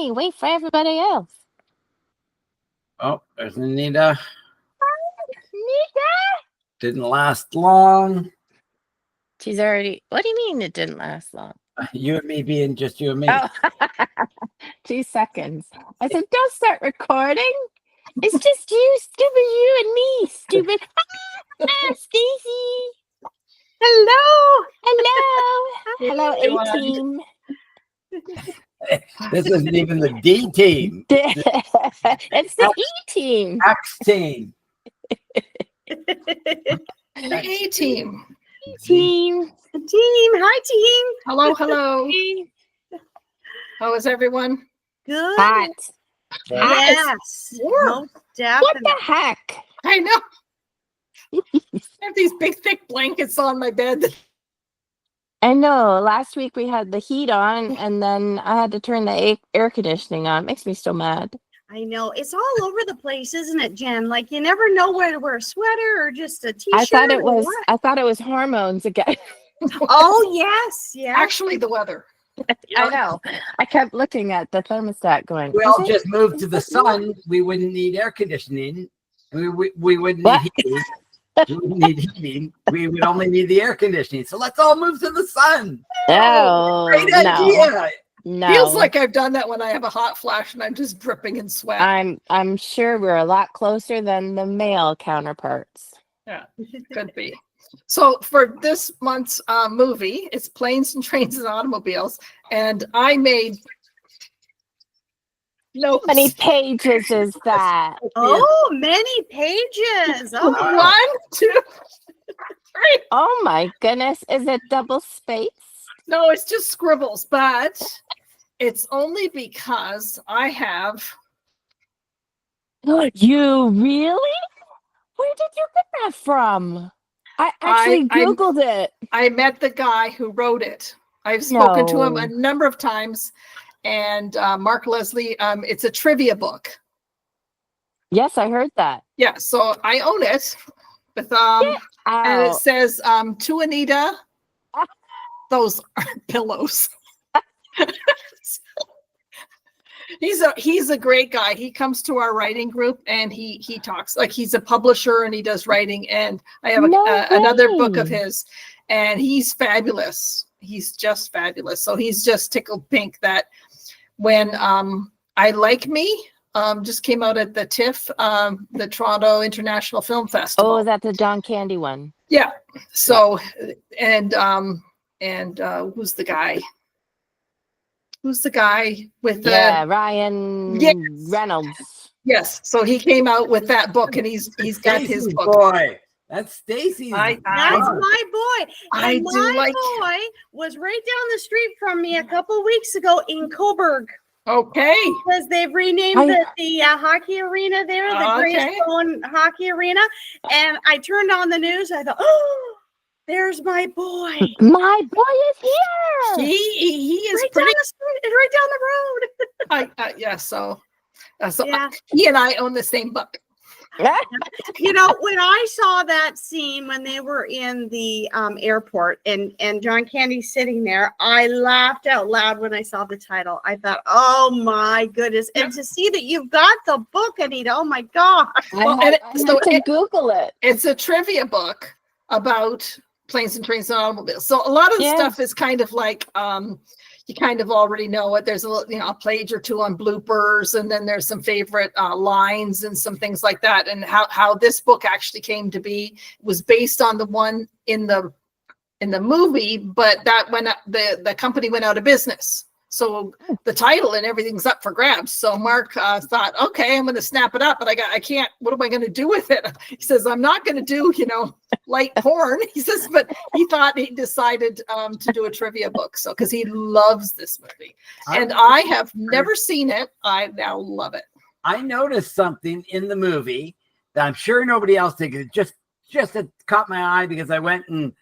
me. Wait for everybody else. Oh, there's Anita. Anita? Didn't last long. She's already. What do you mean it didn't last long? You and me being just you and me. Oh, 2 seconds. I said, don't start recording. It's just you, stupid, you and me, stupid. Stacey. Hello. Hello, A-team. This isn't even the D team. It's the E-team. X team. The A team. Team. The team. Hi, team. Hello. How is everyone? Good. Hot. Yes. Most What definitely. the heck? I know. I have these big, thick blankets on my bed. I know. Last week we had the heat on, and then I had to turn the air conditioning on. Makes me so mad. I know. It's all over the place, isn't it, Jen? Like you never know where to wear a sweater or just a t-shirt. I thought it or was. what. I thought it was hormones again. Oh yes, yes. Actually, the weather. I know. I kept looking at the thermostat, going. We "Is all it?" just moved to the sun. We wouldn't need air conditioning. We wouldn't What? need heating. We wouldn't need heating. We would only need the air conditioning. So let's all move to the sun. No, Great no, idea. no. Feels like I've done that when I have a hot flash and I'm just dripping in sweat. I'm sure we're a lot closer than the male counterparts. Yeah, could be. So for this month's movie, it's Planes and Trains and Automobiles, and I made How many pages is that? Oh, many pages. Oh, 1, 2, 3. Oh my goodness! Is it double space? No, it's just scribbles, but it's only because I have. You really? Where did you get that from? I actually Googled it. I met the guy who wrote it. I've spoken to him No. a number of times, and Mark Leslie. It's a trivia book. Yes, I heard that. Yeah, so I own it with and it Ow. says to Anita, those aren't pillows. He's a great guy. He comes to our writing group and he talks like he's a publisher and he does writing. And I have another book of way. his, and he's fabulous. He's just fabulous. So he's just tickled pink that when I Like Me just came out at the TIFF, the Toronto International Film Festival. Oh, that's the John Candy one. Yeah. So and who's the guy? Who's the guy with the Ryan Yes. Reynolds. Yes. So he came out with that book and he's got his Stacey's book. boy. That's Stacey's. that's I- my boy. I And do my like- boy was right down the street from me a couple weeks ago in Coburg. Okay. Because they've renamed the hockey arena there, the Okay. Greystone Hockey Arena. And I turned on the news. I thought, oh, there's my boy. My boy is here. He is Right pretty. down the street, right down the road. Yeah. So Yeah. he and I own the same book. You know, when I saw that scene when they were in the airport and John Candy's sitting there, I laughed out loud when I saw the title. I thought, oh my goodness. And to see that you've got the book, Anita, oh my gosh. Well, I and had to Google it. It's a trivia book about planes and trains and automobiles. So a lot of the Yes. stuff is kind of like you kind of already know it. There's a little, a page or two on bloopers, and then there's some favorite lines and some things like that. And how this book actually came to be was based on the one in the movie, but that when the company went out of business. So the title and everything's up for grabs. So Mark thought, okay, I'm going to snap it up, but I can't. What am I going to do with it? He says, I'm not going to do, light porn. He says, but he decided to do a trivia book. So because he loves this movie, and I have never seen it. I now love it. I noticed something in the movie that I'm sure nobody else did. It just it caught my eye because I went and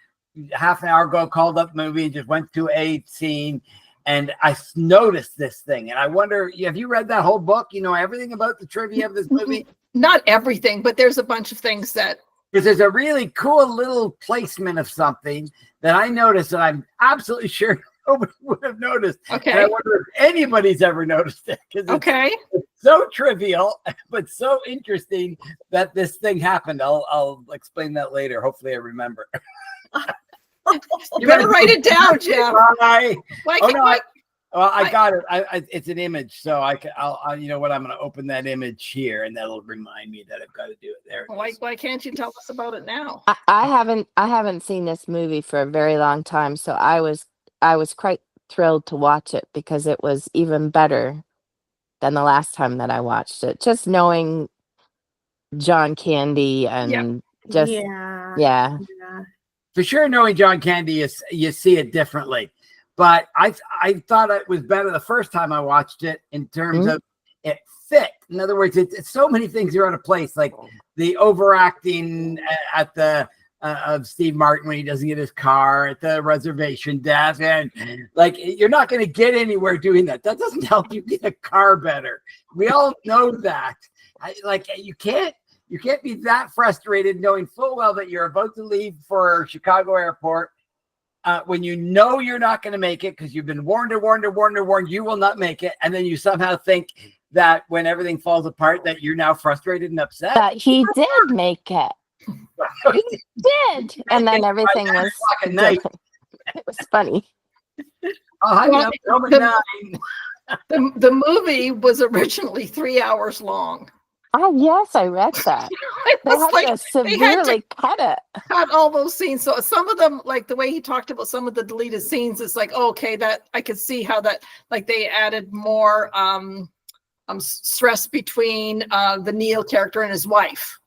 half an hour ago called up the movie and just went to a scene. And I noticed this thing, and I wonder, have you read that whole book? You know everything about the trivia of this movie? Not everything, but there's a bunch of things that. Because there's a really cool little placement of something that I noticed, and I'm absolutely sure nobody would have noticed. Okay. And I wonder if anybody's ever noticed it, because it's so trivial, but so interesting that this thing happened. I'll explain that later. Hopefully I remember. You better write it down, Jeff. Bye. Why, Well, I got it. It's an image, so I'll you know what? I'm going to open that image here, and that'll remind me that I've got to do it there. why can't you tell us about it now? I haven't seen this movie for a very long time, so I was quite thrilled to watch it because it was even better than the last time that I watched it. Just knowing John Candy and just yeah. For sure, knowing John Candy, you see it differently. But I thought it was better the first time I watched it in terms of it fit. In other words, it's so many things are out of place, like the overacting at the of Steve Martin when he doesn't get his car at the reservation desk, and like you're not going to get anywhere doing that. That doesn't help you get a car better. We all know that. You can't be that frustrated knowing full well that you're about to leave for Chicago Airport. When you know you're not going to make it because you've been warned, you will not make it. And then you somehow think that when everything falls apart, that you're now frustrated and upset. But he did make it. He did. And then everything was night. It was funny. Number 9. The movie was originally 3 hours long. Oh, yes, I read that. They had to severely cut it. Cut all those scenes. So some of them, like the way he talked about some of the deleted scenes, it's like, okay, that I could see how that, like they added more stress between the Neil character and his wife.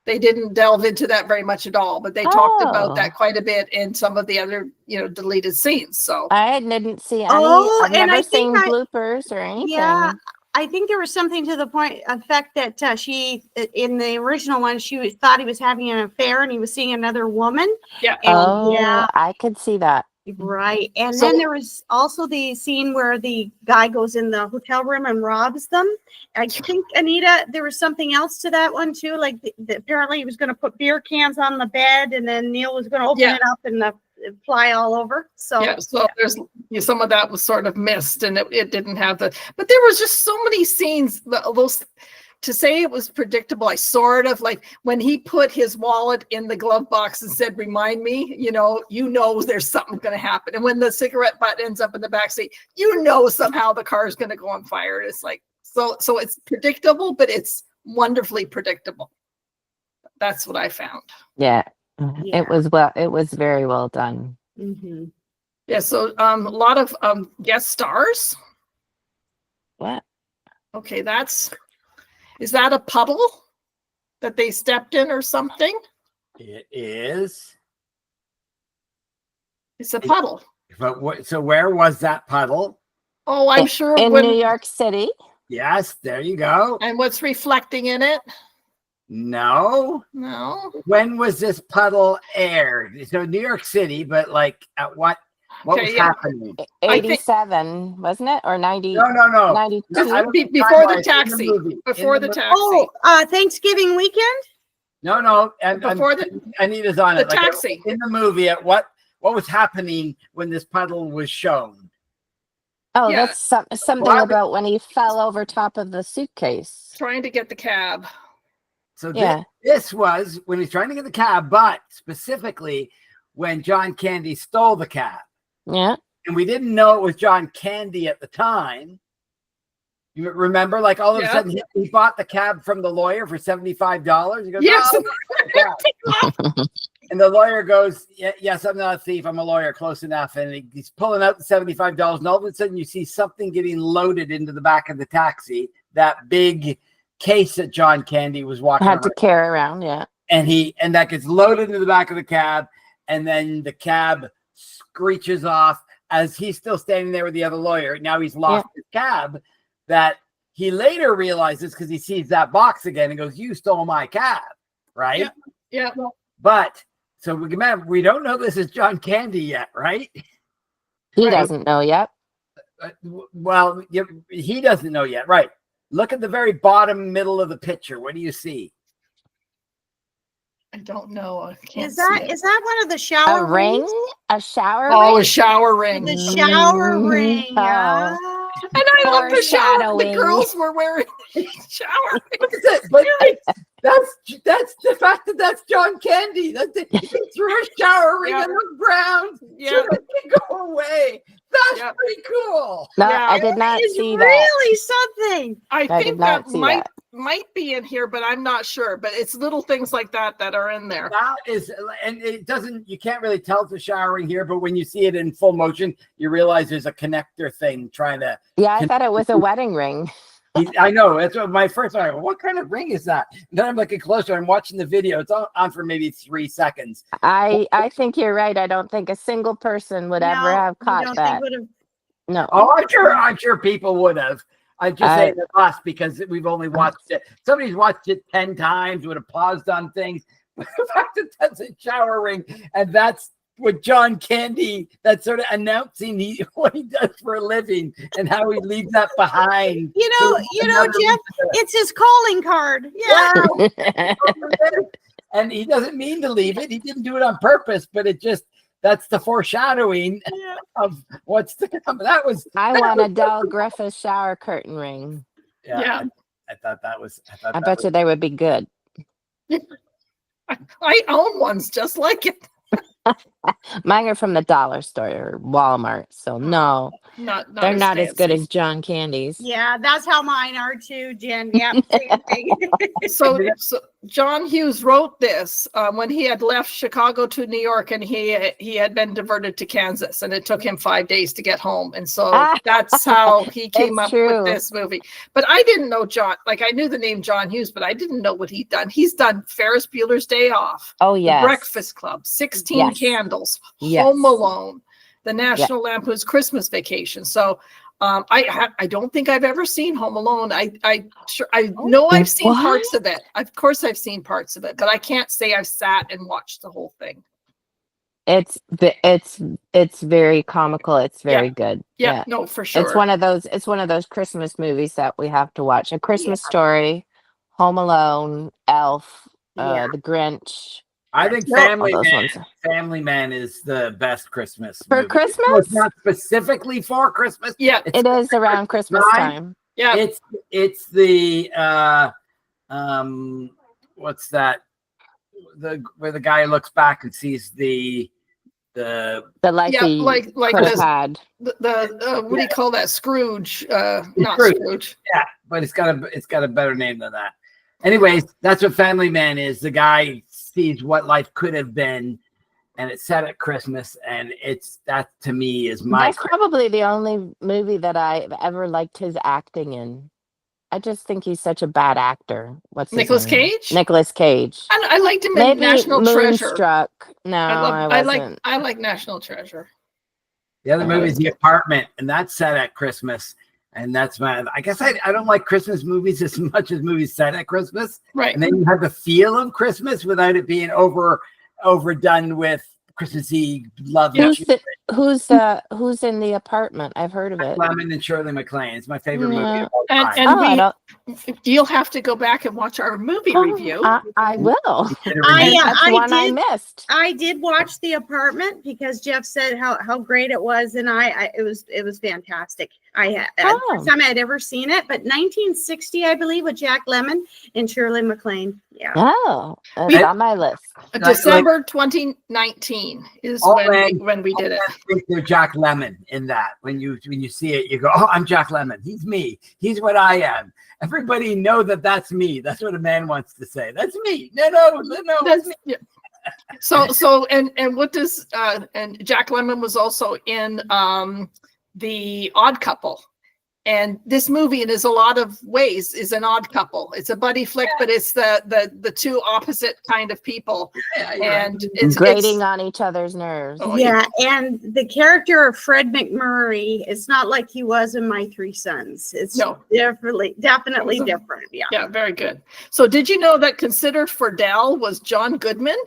They didn't delve into that very much at all, but they talked about that quite a bit in some of the other, deleted scenes. So I didn't see any. I've never seen bloopers or anything. Yeah. I think there was something to the effect that she, in the original one, thought he was having an affair and he was seeing another woman. Yeah. I could see that. Right. And then there was also the scene where the guy goes in the hotel room and robs them. I think, Anita, there was something else to that one too. Like apparently he was going to put beer cans on the bed and then Neil was going to open it up and fly all over. So there's some of that was sort of missed and it didn't have but there was just so many scenes, those to say it was predictable. I sort of like when he put his wallet in the glove box and said, remind me, there's something going to happen. And when the cigarette butt ends up in the backseat, somehow the car is going to go on fire. It's like, so it's predictable, but it's wonderfully predictable. That's what I found. Yeah. It was very well done. Mm-hmm. Yeah, so a lot of guest stars. What? Okay, is that a puddle that they stepped in or something? It is. It's a puddle. But so where was that puddle? Oh, I'm sure in New York City. Yes, there you go. And what's reflecting in it? No. When was this puddle aired? So New York City, but like at what was happening? 87, wasn't it? Or 90? No. 92. Before the taxi. Before the taxi. Oh, Thanksgiving weekend? No. And before Anita's on it. The taxi. In the movie, at what was happening when this puddle was shown? Oh, that's something about when he fell over top of the suitcase. Trying to get the cab. So this was when he's trying to get the cab, but specifically when John Candy stole the cab. Yeah. And we didn't know it was John Candy at the time. You remember, like all of a sudden he bought the cab from the lawyer for $75. He goes, yes. And the lawyer goes, yes, I'm not a thief. I'm a lawyer, close enough. And he's pulling out the $75. And all of a sudden you see something getting loaded into the back of the taxi, that big case that John Candy was walking had to carry around, and that gets loaded into the back of the cab, and then the cab screeches off as he's still standing there with the other lawyer. Now he's lost his cab, that he later realizes because he sees that box again and goes, you stole my cab, right? Yeah. But so we don't know this is John Candy yet, right? He doesn't know yet. Well, he doesn't know yet, right? Look at the very bottom middle of the picture. What do you see? I don't know. I can't Is that see it. one of the shower A ring? rings? A shower Oh, ring? a shower ring. The shower Mm, ring. Yeah. oh. And I love the shower. The Foreshadowing. girls were wearing shower rings. But that's the fact that that's John Candy. He threw a shower ring Yeah. on the ground Yeah. so it can go away. That's Yeah. pretty cool. No, Yeah. I did not It's see that. really something. I I did think not that see might that. be in here, but I'm not sure. But it's little things like that that are in there. That is, and it doesn't. You can't really tell it's a shower ring here, but when you see it in full motion, you realize there's a connector thing trying to. Yeah, I thought it was a wedding ring. I know that's what my first thought. What kind of ring is that? And then I'm looking closer. I'm watching the video. It's on for maybe 3 seconds. I think you're right. I don't think a single person would ever have you caught don't that. think would have. No. Oh, I'm sure people would have. I'm just saying to us because we've only watched it. Somebody's watched it 10 times, would have paused on things. But the fact that that's a shower ring and that's what John Candy, that's sort of announcing what he does for a living and how he leaves that behind. You know, Jeff, it's his calling card. Yeah. And he doesn't mean to leave it. He didn't do it on purpose, but that's the foreshadowing of what's to come. I want a Del Griffith shower curtain ring. Yeah. I thought that was. I bet you they would be good. I own ones just like it. Mine are from the dollar store or Walmart, so no, Not they're not as good fancy. as John Candy's. Yeah, that's how mine are too, Jen. Yep. Same thing. So John Hughes wrote this when he had left Chicago to New York, and he had been diverted to Kansas, and it took him 5 days to get home, and so that's how he came It's up true. with this movie. But I didn't know John. Like, I knew the name John Hughes, but I didn't know what he'd done. He's done Ferris Bueller's Day Off, Oh The yes. Breakfast Club, 16 Yes. Candles, Yes. Home Alone, The National Lampoon's Christmas Vacation. So I don't think I've ever seen Home Alone. I know I've seen What? parts of it. Of course I've seen parts of it, but I can't say I've sat and watched the whole thing. It's very comical. It's very good. Yeah, no, for sure. It's one of those Christmas movies that we have to watch. A Christmas Story, Home Alone, Elf, Yeah. The Grinch. I think All those ones. Family Man is the best Christmas For movie. Christmas? Well, it's not specifically for Christmas. Yeah, It is around Christmas time. yeah. It's the what's that? Where the guy looks back and sees the The life Yeah, he like could have this, had. the what do you call that? Scrooge, not Scrooge. Scrooge. yeah, but it's got a better name than that. Anyways, that's what Family Man is. The guy sees what life could have been, and it's set at Christmas, and that to me is my. That's probably the only movie that I've ever liked his acting in. I just think he's such a bad actor. What's his Nicolas name? Cage? Nicolas Cage. I liked him in Maybe National Treasure. Moonstruck. No, I wasn't. I like National Treasure. The other movie is The Apartment, and that's set at Christmas. And that's I guess I don't like Christmas movies as much as movies set at Christmas. Right. And then you have the feel of Christmas without it being overdone with Christmassy love. Yeah. Who's in The Apartment? I've heard of it. Lemon and Shirley MacLaine. It's my favorite movie Yeah. of all And- time. and Oh, I don't. You'll have to go back and watch our movie review. I will. That's one I missed. I did watch The Apartment because Jeff said how great it was, and it was fantastic. First time I had ever seen it, but 1960, I believe, with Jack Lemmon and Shirley MacLaine. Yeah. Oh, that's on my list. December 2019 is when we did it. I think they're Jack Lemmon in that. When you see it, you go, "Oh, I'm Jack Lemmon. He's me. He's what I am." Everybody know that's me. That's what a man wants to say. That's me. No, that's me. Yeah. So and what does and Jack Lemmon was also in The Odd Couple. And this movie, in a lot of ways, is an odd couple. It's a buddy flick, but it's the two opposite kind of people, and it's grating on each other's nerves. Oh, Yeah, and the character of Fred McMurray is not like he was in My Three Sons. It's definitely different. Yeah. Yeah, very good. So did you know that Considered for Dell was John Goodman?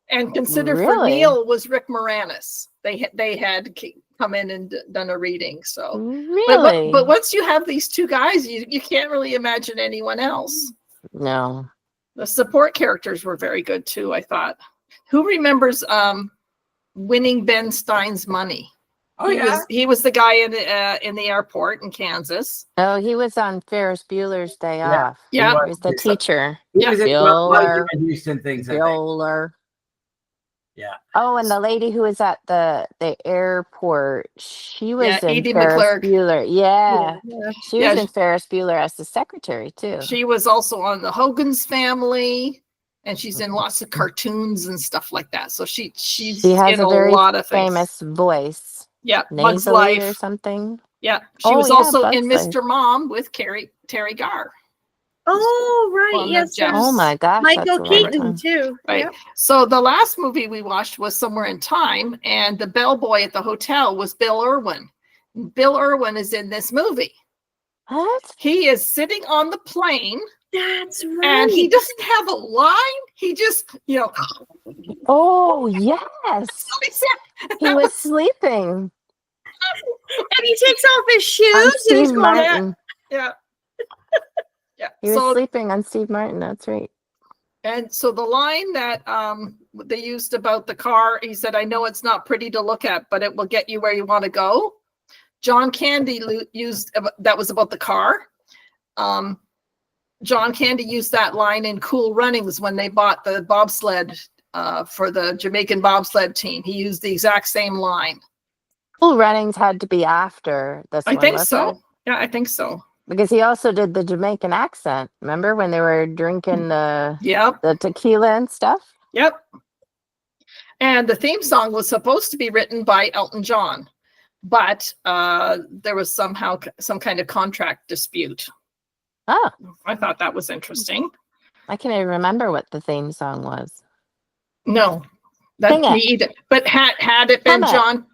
And Considered for Really? Neil was Rick Moranis. They had come in and done a reading. So Really? but once you have these two guys, you can't really imagine anyone else. No. The support characters were very good too, I thought. Who remembers winning Ben Stein's money? Oh, yeah. He was the guy in the airport in Kansas. Oh, he was on Ferris Bueller's Day Yeah. Off. Yeah. He was the teacher. He was in a lot of Bueller. different Houston things, I think. Bueller. Yeah. Oh, and the lady who was at the airport, she was in Edie Ferris McClurg. Bueller. Yeah. Yeah. She was in Ferris Bueller as the secretary too. She was also on the Hogan's Family, and she's in lots of cartoons and stuff like that. So she has in a very lot of things. famous voice. Yeah, Bugs Nasally or Life. something. Yeah, she Oh, was yeah, also Bugs in Life. Mr. Mom with Terry Garr. Oh, right. Well, Yes. Jeff. Oh my gosh. that's a Michael long Keaton time. too. Right. Yep. So the last movie we watched was Somewhere in Time, and the bellboy at the hotel was Bill Irwin. Bill Irwin is in this movie. What? He is sitting on the plane, That's right. and he doesn't have a line. He just, Oh yes. He was sleeping. And he takes off his On shoes and he's Steve going, Martin. yeah. Yeah. He was So sleeping on Steve Martin. That's right. And so the line that they used about the car, he said, "I know it's not pretty to look at, but it will get you where you want to go." John Candy used that was about the car. John Candy used that line in Cool Runnings when they bought the bobsled for the Jamaican bobsled team. He used the exact same line. Cool Runnings had to be after this I one, think wasn't so. it? Yeah, I think so. Because he also did the Jamaican accent. Remember when they were drinking Yep. the tequila and stuff? Yep. And the theme song was supposed to be written by Elton John, but there was some kind of contract dispute. Oh, I thought that was interesting. I can't even remember what the theme song was. No, that Sing it. me either. But had it been Hum it. John,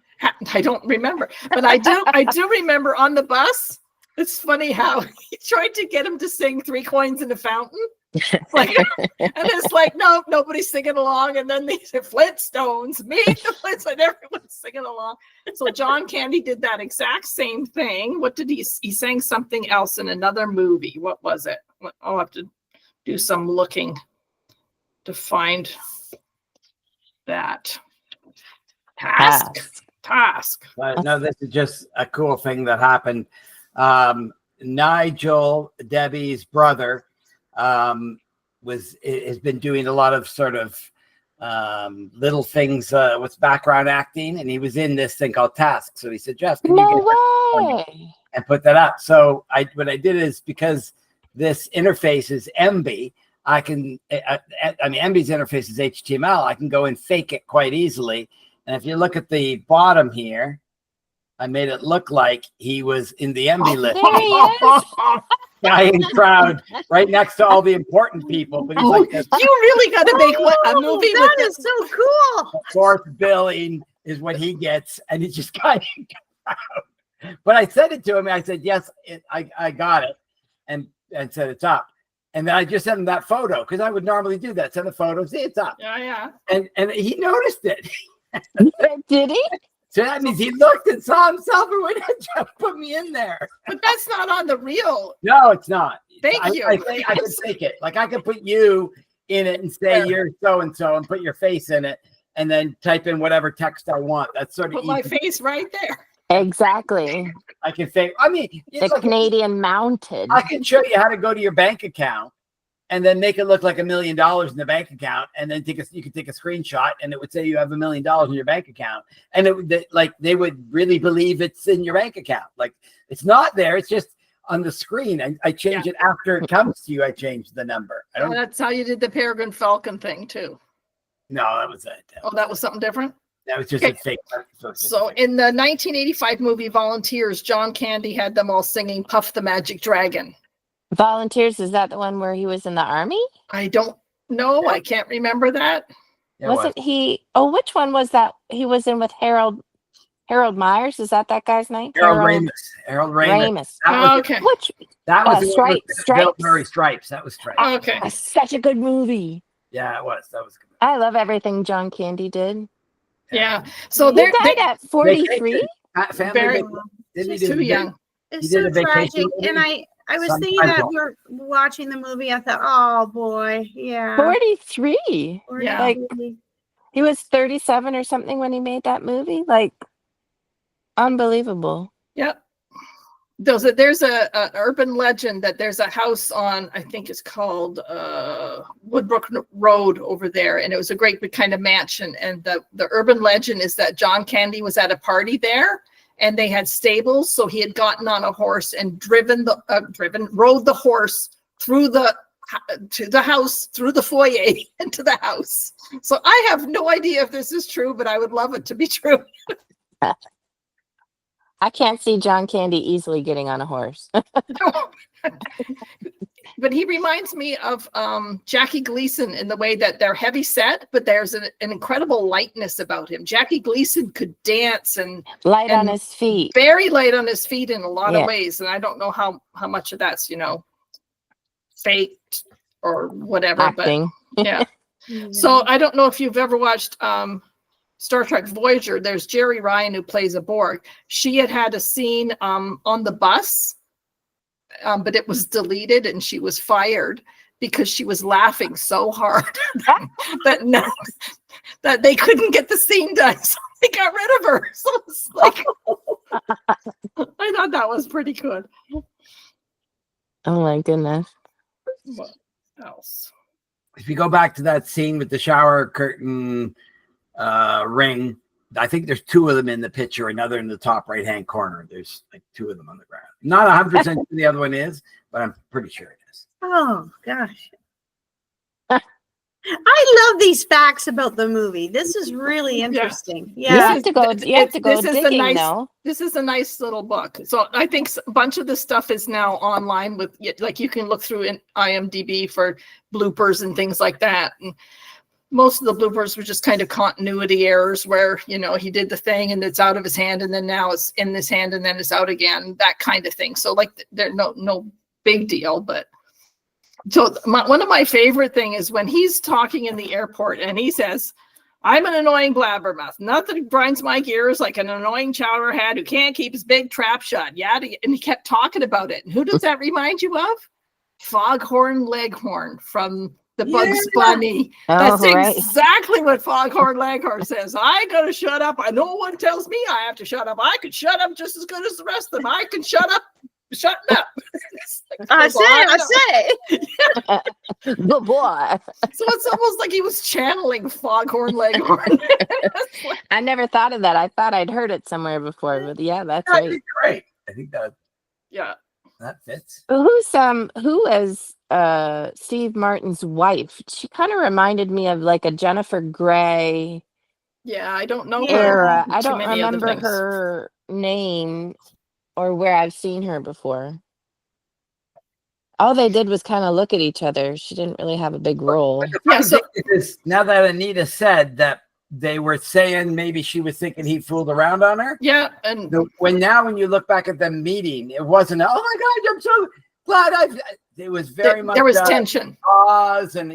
I don't remember. But I do remember on the bus. It's funny how he tried to get him to sing Three Coins in a Fountain. Like, and it's like, no, nobody's singing along. And then these Flintstones, me, the Flintstones, and everyone's singing along. So John Candy did that exact same thing. What did he sang something else in another movie? What was it? I'll have to do some looking to find that. Task. No, this is just a cool thing that happened. Nigel, Debbie's brother, has been doing a lot of sort of little things with background acting, and he was in this thing called Task. So he said, "Jeff, can you get No way. and put that up?" So what I did is, because this interface is MB, I mean MB's interface is HTML. I can go and fake it quite easily. And if you look at the bottom here, I made it look like he was in the MB list. There he is. Guy in crowd, right next to all the important people. But he's like this. You really got to make a movie with that this. is so cool. Fourth billing is what he gets, and he's just kind of crowd. But I said it to him. I said, "Yes, I got it," and said it's up. And then I just sent him that photo, because I would normally do that. Send a photo, see it's up. Yeah. And he noticed it. Did he? So that means he looked and saw himself and went, "Jeff put me in there." But that's not on the real. No, it's not. Thank you. I can fake it. Like, I can put you in it and say you're so and so, and put your face in it, and then type in whatever text I want. That's sort of Put my face right there. Exactly. I can fake. I mean, The Canadian Mounted. I can show you how to go to your bank account and then make it look like $1 million in the bank account, and then you could take a screenshot, and it would say you have $1 million in your bank account, and they would really believe it's in your bank account. Like, it's not there; it's just on the screen. I change it after it comes to you. I change the number. I don't. That's how you did the Peregrine Falcon thing too. No, that was it. Oh, that was something different. That was just Okay. a fake. So in the 1985 movie Volunteers, John Candy had them all singing "Puff the Magic Dragon." Volunteers, is that the one where he was in the army? I don't know. I can't remember that. Wasn't he? Oh, which one was that he was in with Harold Myers? Is that guy's name? Harold Ramis. Harold Ramis. Ramis. That was, Okay. Which that was the one with Stripes. Bill Murray Stripes. That was Stripes. Okay. that's such a good movie. Yeah, it was. That was good. I love everything John Candy did. Yeah. So He they're died at 43. Family Very- Vacation. Didn't he She's do too young. It's He did so a vacation tragic. movie? And I was thinking Sometimes that we're watching the movie. I thought, oh boy, yeah. 43. Yeah. Like, he was 37 or something when he made that movie. Like, unbelievable. Yep. There's a urban legend that there's a house on, I think it's called Woodbrook Road over there, and it was a great big kind of mansion. And the urban legend is that John Candy was at a party there, and they had stables, so he had gotten on a horse and rode the horse through to the house, through the foyer into the house. So I have no idea if this is true, but I would love it to be true. I can't see John Candy easily getting on a horse. But he reminds me of Jackie Gleason in the way that they're heavy set, but there's an incredible lightness about him. Jackie Gleason could dance and Light on his feet. very light on his feet in a lot of ways. And I don't know how much of that's, faked or whatever. Acting. But yeah. So I don't know if you've ever watched Star Trek Voyager. There's Jerry Ryan who plays a Borg. She had a scene on the bus, but it was deleted and she was fired because she was laughing so hard that they couldn't get the scene done. So they got rid of her. So it's like, I thought that was pretty good. Oh my goodness. What else? If you go back to that scene with the shower curtain ring, I think there's two of them in the picture, another in the top right hand corner. There's like two of them on the ground. Not 100% who the other one is, but I'm pretty sure it is. Oh gosh. I love these facts about the movie. This is really interesting. You Yeah. have to go digging, though. This is a nice little book. So I think a bunch of the stuff is now online with, like, you can look through in IMDb for bloopers and things like that. And most of the bloopers were just kind of continuity errors where, he did the thing and it's out of his hand and then now it's in his hand and then it's out again, that kind of thing. So like they're no big deal, but so one of my favorite thing is when he's talking in the airport and he says, "I'm an annoying blabbermouth. Nothing grinds my gears like an annoying chowderhead who can't keep his big trap shut." Yeah, and he kept talking about it. And who does that remind you of? Foghorn Leghorn from the Bugs Bunny. Oh, That's exactly what Foghorn Leghorn says. I gotta shut up. No one tells me I have to shut up. I could shut up just as good as the rest of them. I can shut up. Shutting up. I say. Good boy. So it's almost like he was channeling Foghorn Leghorn. I never thought of that. I thought I'd heard it somewhere before, but yeah, that's right. Great. I think that fits. Who is Steve Martin's wife? She kind of reminded me of like a Jennifer Grey. Yeah, I don't know era. I don't remember her name or where I've seen her before. All they did was kind of look at each other. She didn't really have a big role. Now that Anita said that they were saying maybe she was thinking he fooled around on her. Yeah, and when you look back at the meeting, it wasn't, "Oh my God, I'm so glad it was very much there was tension. Pause and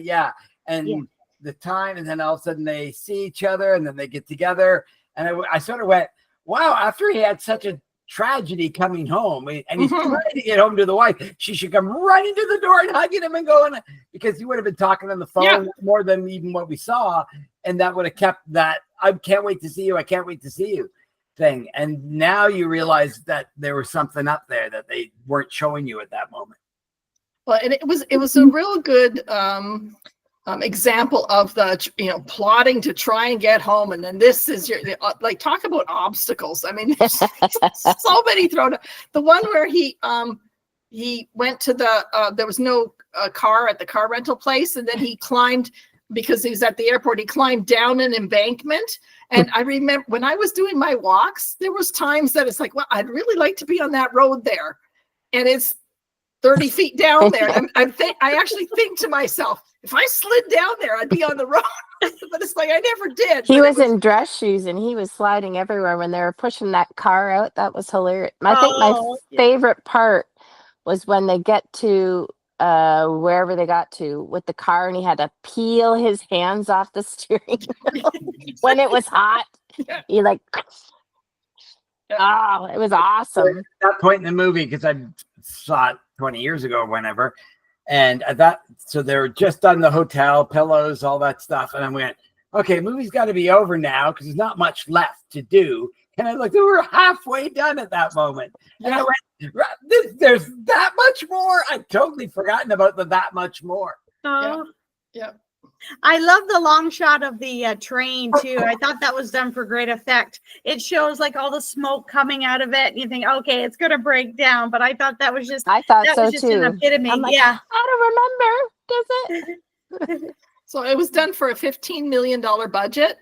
the time, and then all of a sudden they see each other and then they get together. And I sort of went, wow, after he had such a tragedy coming home and he's trying to get home to the wife, she should come running to the door and hugging him and going, because he would have been talking on the phone more than even what we saw, and that would have kept that "I can't wait to see you, I can't wait to see you" thing. And now you realize that there was something up there that they weren't showing you at that moment. Well, and it was a real good example of the plotting to try and get home, and then this is your talk about obstacles. I mean, there's so many thrown up. The one where he went to there was no car at the car rental place, and then he climbed, because he was at the airport, he climbed down an embankment. And I remember when I was doing my walks, there was times that it's like, well, I'd really like to be on that road there, and it's 30 feet down there. I actually think to myself, if I slid down there, I'd be on the road. But it's like I never did. He was in dress shoes and he was sliding everywhere when they were pushing that car out. That was hilarious. I think my favorite part was when they get to wherever they got to with the car, and he had to peel his hands off the steering wheel when it was hot. Yeah. He it was awesome. At that point in the movie, because I saw it 20 years ago or whenever. And so they were just done the hotel, pillows, all that stuff. And I went, okay, movie's got to be over now because there's not much left to do. And I looked, we were halfway done at that moment. And I went, there's that much more. I'd totally forgotten about that much more. Oh. Yeah. I love the long shot of the train too. I thought that was done for great effect. It shows like all the smoke coming out of it. And you think, okay, it's going to break down. But I thought that was just, I thought that so was just too. an epitome. I'm like, Yeah. I don't remember. Does it? So it was done for a $15 million budget,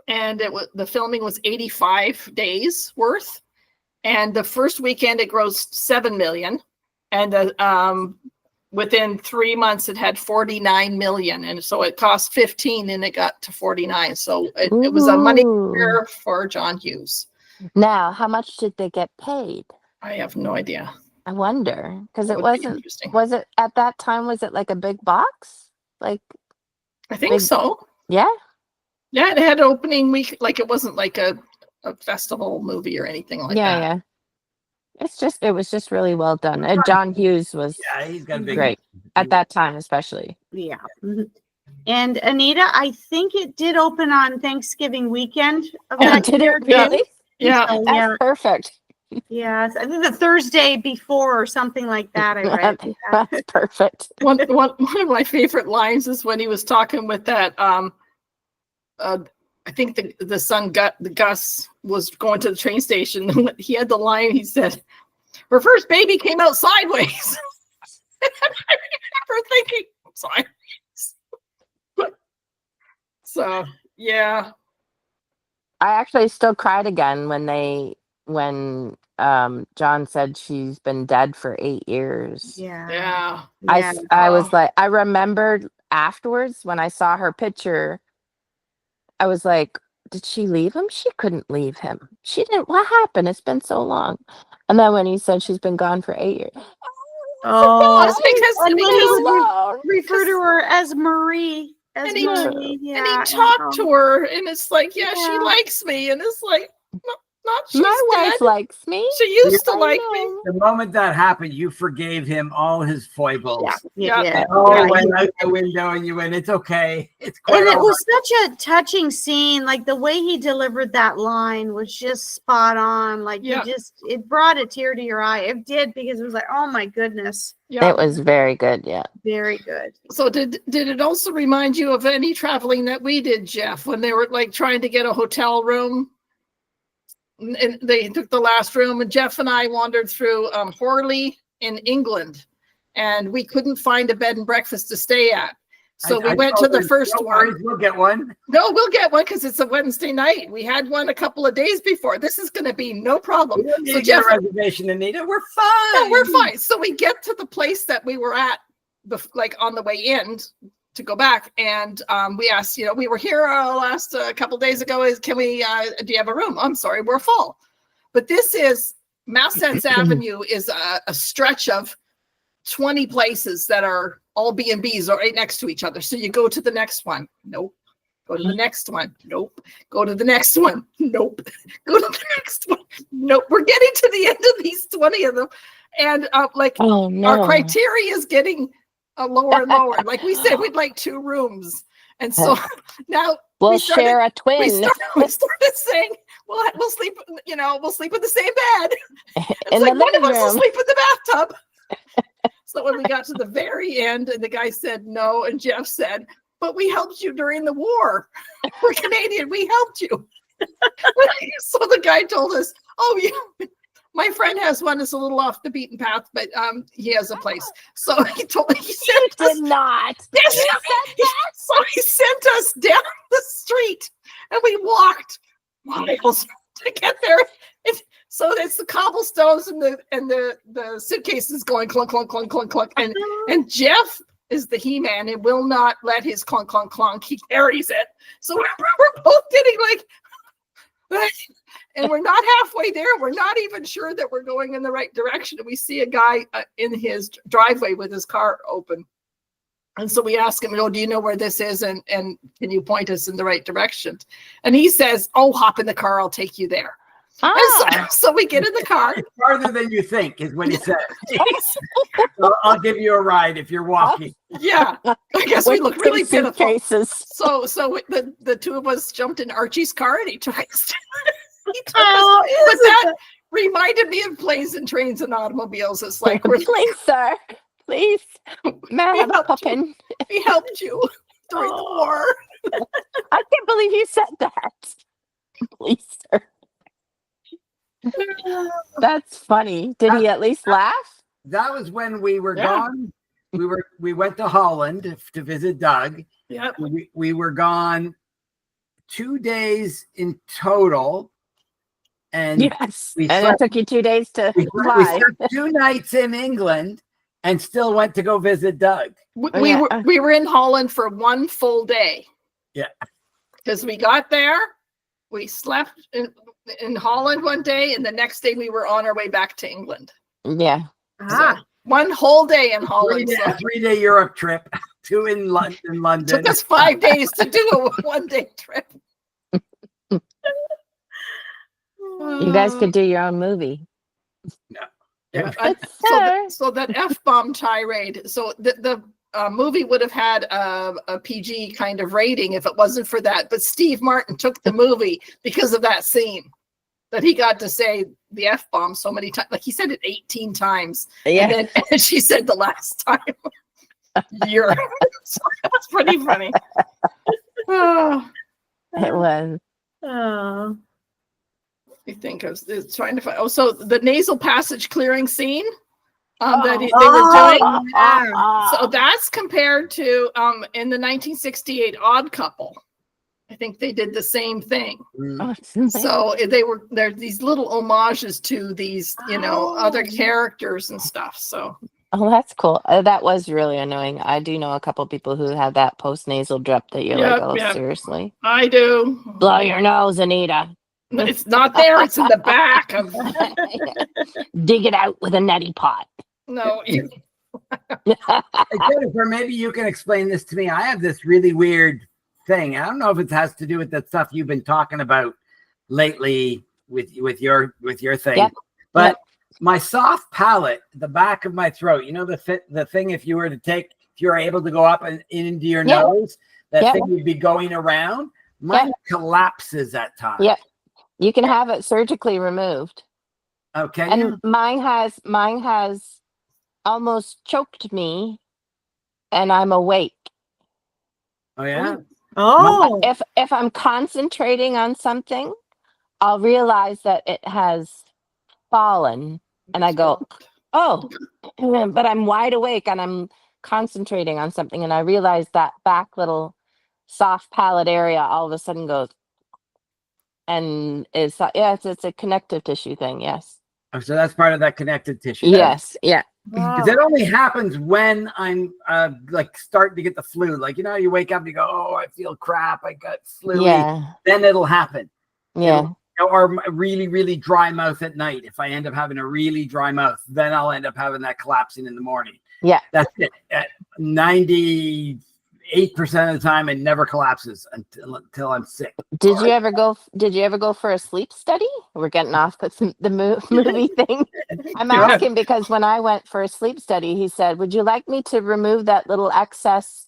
and the filming was 85 days worth. And the first weekend it grossed $7 million, and within 3 months it had 49 million, and so it cost 15 and it got to 49. So it was a money maker for John Hughes. Now, how much did they get paid? I have no idea. I wonder, because That it would be wasn't. interesting. Was it at that time? Was it like a big box? Like, I think big- so. yeah. Yeah, it had opening week. Like it wasn't like a festival movie or anything like that. Yeah. It was just really well done. And John Hughes was Yeah, he's got a big great at that time, especially. Yeah. Mhm. And Anita, I think it did open on Thanksgiving weekend. Of Oh, that did year, it really? Yeah. So, That's yeah. perfect. Yes. I think the Thursday before or something like that. I read. Yeah. That's perfect. One of my favorite lines is when he was talking with that I think the son Gus was going to the train station. He had the line, he said, her first baby came out sideways. And I remember thinking, sideways. So yeah. I actually still cried again when John said she's been dead for 8 years. Yeah. Yeah. I was like, I remembered afterwards when I saw her picture, I was like, did she leave him? She couldn't leave him. She didn't. What happened? It's been so long. And then when he said she's been gone for 8 years. Oh, It's because and when he would alone. refer to her as Marie. As And he- Marie. Yeah. and he talked to her, and it's like, yeah, she Yeah. likes me, and it's like, not she's My dead. wife likes me. She used to I like me. know. The moment that happened, you forgave him all his foibles. Yeah. Yeah. Oh, Yeah, it went out the window and you went, it's okay. It's quite And it all was such a touching scene. Like the way he delivered that line was just spot on. Like Yeah. it brought a tear to your eye. It did, because it was like, oh my goodness, Yeah. It was very good. Yeah. very good. So did it also remind you of any traveling that we did, Jeff, when they were like trying to get a hotel room? And they took the last room, and Jeff and I wandered through Horley in England, and we couldn't find a bed and breakfast to stay at. So we went to the first one. We'll get one. No, we'll get one because it's a Wednesday night. We had one a couple of days before. This is going to be no problem. We don't need So to get Jeff, a reservation, Anita. We're fine. no, we're fine. So we get to the place that we were at, like on the way in to go back, and we asked, we were here last couple days ago. Can we? Do you have a room? I'm sorry, we're full. But this is Massen's Avenue is a stretch of 20 places that are all B&Bs are right next to each other. So you go to the next one. Nope. Go to the next one. Nope. Go to the next one. Nope. Go to the next one. Nope. We're getting to the end of these 20 of them. And Oh no. our criteria is getting lower and lower. Like we said, we'd like 2 rooms. And so now We'll we started- share a twin. we started saying, well, we'll sleep, we'll sleep in the same bed. It's In like the one of living us will room. sleep in the bathtub. So when we got to the very end and the guy said no, and Jeff said, but we helped you during the war. We're Canadian, we helped you. So the guy told us, oh, yeah, my friend has one that's a little off the beaten path, but he has a place. So he sent us. Did not. Yes, so he sent us down the street, and we walked miles to get there. So it's the cobblestones and the suitcases going clunk clunk clunk clunk clunk, and Jeff is the He-Man and will not let his clunk clunk clunk. He carries it. So we're both getting like, and we're not halfway there. We're not even sure that we're going in the right direction. And we see a guy in his driveway with his car open. And so we ask him, do you know where this is? And can you point us in the right direction? And he says, oh, hop in the car. I'll take you there. Ah, So we get in the car. It's farther than you think, is what he said. So I'll give you a ride if you're walking. Yeah, I guess we with look really two pitiful. suitcases. So the two of us jumped in Archie's car and he took us. He took Oh, us. But isn't that reminded me of Planes and Trains and Automobiles. It's like Please, sir. Please. May I have a helped you. pumpkin? we helped you during the war. I can't believe you said that. Please, sir. That's funny. Did he at least laugh? That was when we were Yeah. gone. We went to Holland to visit Doug. Yep. We were gone 2 days in total. And Yes. we And it slept- took you 2 days to we fly. spent 2 nights in England and still went to go visit Doug. We were in Holland for 1 full day. Yeah. Because we got there, we slept in Holland one day, and the next day we were on our way back to England. Yeah. So 1 whole day in Holland. So A 3-day Europe trip, 2 in London. took us 5 days to do a 1-day trip. You guys could do your own movie. Yeah. So that F-bomb tirade. So the movie would have had a PG kind of rating if it wasn't for that. But Steve Martin took the movie because of that scene that he got to say the F-bomb so many times. Like he said it 18 times. Yeah. And she said the last time. You're. So that's pretty funny. Oh, It was. Oh. I think I was trying to find. Oh, so the nasal passage clearing scene that they were Oh, doing. yeah. So that's compared to in the 1968 Odd Couple. I think they did the same thing. So there's these little homages to these, other characters and stuff. So Oh, that's cool. That was really annoying. I do know a couple people who have that post nasal drip that you're like, oh, Yep. seriously? I do. Blow your nose, Anita. It's not there. It's in the back of. Dig it out with a neti pot. No. Hey, Jennifer, maybe you can explain this to me. I have this really weird thing. I don't know if it has to do with that stuff you've been talking about lately with your thing. Yep. But my soft palate, the back of my throat, the thing if you were able to go up and into your nose, that thing would be going around. Mine collapses at times. Yeah. You can have it surgically removed. Okay. And mine has almost choked me and I'm awake. Oh yeah. Oh. If I'm concentrating on something, I'll realize that it has fallen and I go, oh, but I'm wide awake and I'm concentrating on something and I realize that back little soft palate area all of a sudden goes, and it's a connective tissue thing. Yes. Oh, so that's part of that connected tissue. Yes. Yeah. Because it only happens when I'm like starting to get the flu. Like, you wake up and you go, oh, I feel crap. I got flu. Yeah. Then it'll happen. Yeah. Or really, really dry mouth at night. If I end up having a really dry mouth, then I'll end up having that collapsing in the morning. Yeah. That's it. At 98% of the time, it never collapses until I'm sick. Did you ever go for a sleep study? We're getting off the movie thing. I'm asking because when I went for a sleep study, he said, would you like me to remove that little excess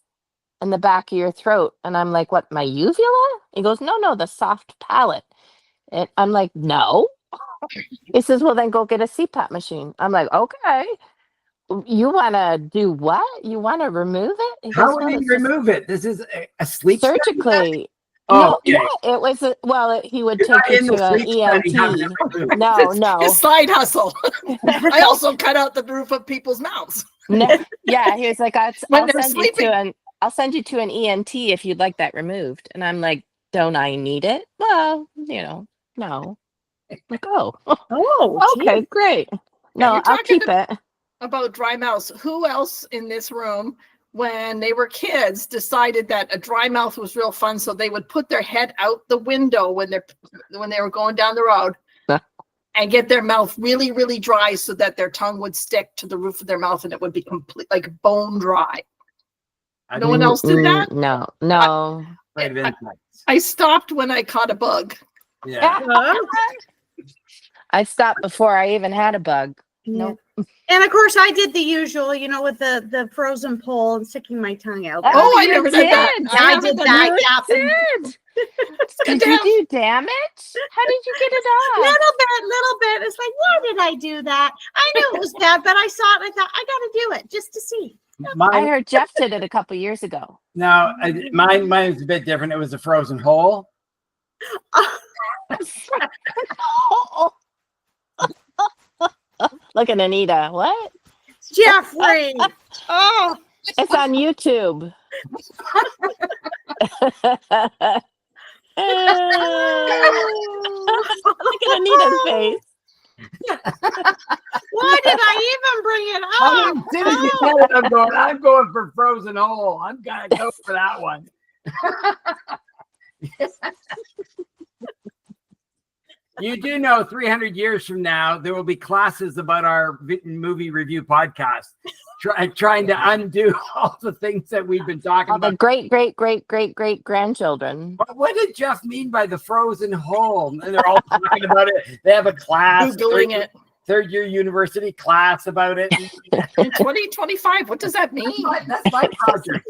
in the back of your throat? And I'm like, what, my uvula? He goes, no, the soft palate. And I'm like, no. He says, well, then go get a CPAP machine. I'm like, okay. You want to do what? You want to remove it? He How goes, would "No, he it's just remove it? This is a sleep study? surgically. Oh, No, okay. yeah, it was. He would You're take not you in to the an sleep study having ENT. it removed. No. His side hustle. I also cut out the roof of people's mouths. No. Yeah, he was like, I'll When they're send you to an ENT if you'd like that removed. And I'm like, don't I need it? Well, no. Like, oh, Oh. okay, great. No, you're I'll talking keep it. About dry mouths. Who else in this room, when they were kids, decided that a dry mouth was real fun? So they would put their head out the window when they were going down the road and get their mouth really, really dry so that their tongue would stick to the roof of their mouth and it would be complete, like bone dry. No one else did that? No. I stopped when I caught a bug. Yeah. I stopped before I even had a bug. Yeah. Nope. And of course, I did the usual, with the frozen pole and sticking my tongue out. Oh, I you never did that. did. I I haven't did done that. You Yeah. did. good Did to you have. do damage? How did you get it off? Little bit. It's like, why did I do that? I knew it was bad, but I saw it. I thought, I got to do it just to see. I Mine, heard Jeff did it a couple years ago. no, mine was a bit different. It was a frozen hole. Look at Anita. What? Jeffrey. Oh, It's on YouTube. Look at Anita's face. why did I even bring it I up? mean, as soon as you said it, I'm going for frozen hole. I'm gonna go for that one. You do know 300 years from now, there will be classes about our movie review podcast, trying to undo all the things that we've been talking All the about. great grandchildren. What did Jeff mean by the frozen hole? And they're all talking about it. They have a class, Googling it. third year university class about it. In 2025, what does that mean? That's my project.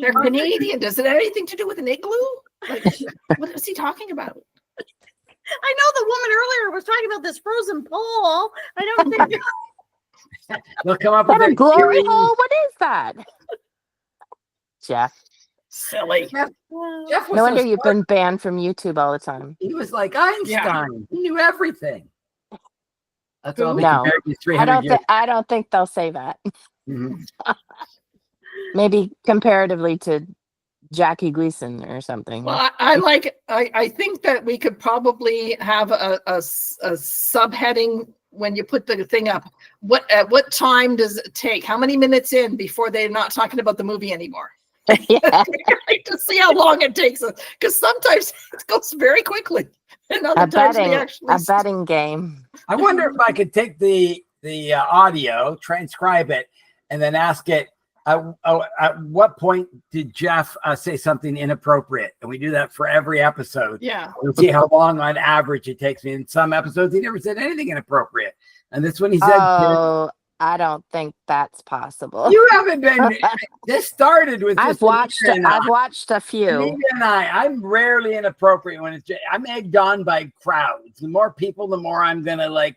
They're Canadian. Does it have anything to do with an igloo? Like, what is he talking about? I know the woman earlier was talking about this frozen pole. I don't think. They'll come up What with a their glory theories. hole? What is that? Jeff. Silly. Jeff No was wonder so you've smart. been banned from YouTube all the time. He was like Einstein. He knew everything. That's all they No. compared to 300 years. I don't think they'll say that. Mhm. Maybe comparatively to Jackie Gleason or something. Well, I think that we could probably have a subheading when you put the thing up. At what time does it take? How many minutes in before they're not talking about the movie anymore? Yeah. To see how long it takes us, because sometimes it goes very quickly, and other times we actually a betting game. I wonder if I could take the audio, transcribe it, and then ask it, at what point did Jeff say something inappropriate? And we do that for every episode. Yeah. We'll see how long on average it takes me. In some episodes, he never said anything inappropriate. And this one he said, Oh, I don't think that's possible. you haven't been, this started with I've just watched Anita and I've I. watched a few. Anita and I'm rarely inappropriate when I'm egged on by crowds. The more people, the more I'm going to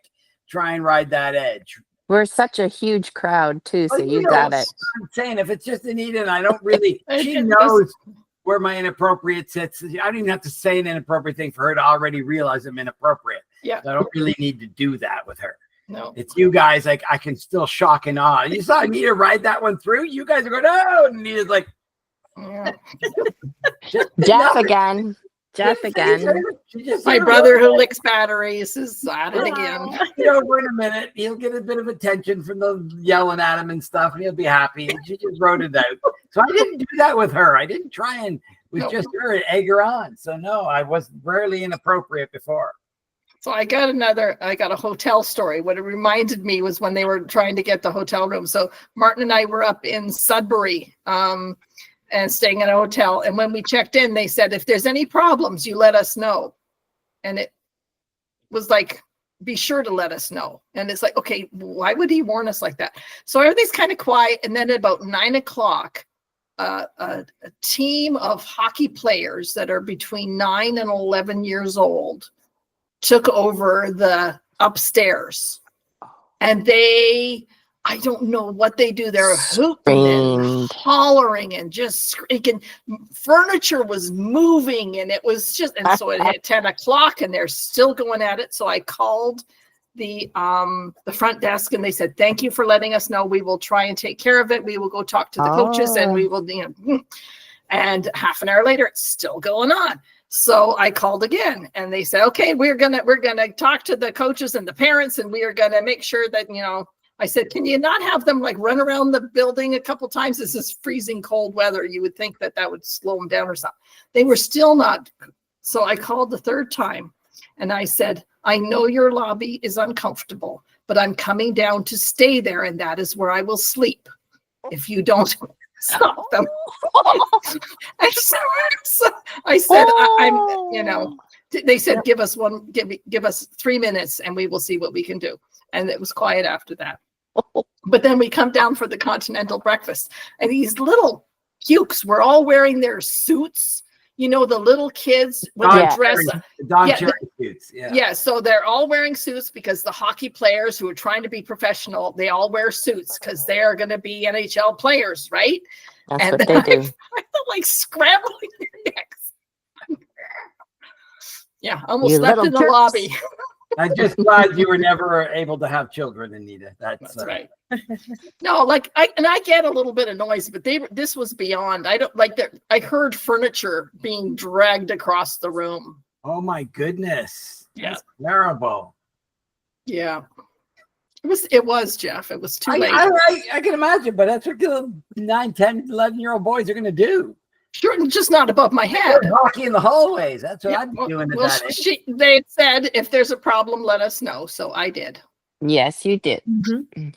try and ride that edge. We're such a huge crowd too, so Well, you know got what it. I'm saying, if it's just Anita and I don't really, she It knows where my inappropriate sits. I don't even have to say an inappropriate thing for her to already realize I'm inappropriate. Yeah. So I don't really need to do that with her. No. It's you guys, I can still shock and awe. You saw Anita ride that one through? You guys are going, oh, and Anita's like, Yeah. Jeff again. Jeff again. My brother who licks batteries is at it again. Get over in a minute. He'll get a bit of attention from the yelling at him and stuff, and he'll be happy. And she just wrote it out. So I didn't do that with her. I didn't try and with just her and egg her on. So no, I was rarely inappropriate before. So I got a hotel story. What it reminded me was when they were trying to get the hotel room. So Martin and I were up in Sudbury and staying at a hotel. And when we checked in, they said, if there's any problems, you let us know. And it was like, be sure to let us know. And it's like, okay, why would he warn us like that? So everything's kind of quiet. And then at about 9 o'clock, a team of hockey players that are between 9 and 11 years old took over the upstairs. And I don't know what they do. They're hooping and hollering and just screaming. Furniture was moving, and it was just, and so it hit 10 o'clock and they're still going at it. So I called the front desk and they said, thank you for letting us know. We will try and take care of it. We will go talk to the coaches and we will, and half an hour later, it's still going on. So I called again and they said, okay, we're going to talk to the coaches and the parents, and we are going to make sure that, I said, can you not have them run around the building a couple times? This is freezing cold weather. You would think that would slow them down or something. They were still not. So I called the third time and I said, I know your lobby is uncomfortable, but I'm coming down to stay there, and that is where I will sleep if you don't stop them. I said, I'm, They said, give us 3 minutes and we will see what we can do. And it was quiet after that. But then we come down for the continental breakfast, and these little cukes were all wearing their suits. You know, the little kids when they dress up. Don Cherry suits. Yeah. So they're all wearing suits because the hockey players who are trying to be professional, they all wear suits because they're going to be NHL players, right? That's what they do. I felt like scrambling their necks. Yeah, almost You slept little in the jerks. lobby. I'm just glad you were never able to have children, Anita. That's right. No, like I get a little bit of noise, but this was beyond. I don't like that. I heard furniture being dragged across the room. Oh my goodness. Yeah. That's terrible. Yeah. It was Jeff. It was too late. I can imagine, but that's what 9, 10, 11-year-old boys are going to do. Sure, just not above my head. Hockey in the hallways. That's what I'd be doing at that age. They said, if there's a problem, let us know. So I did. Yes, you did. Mm-hmm.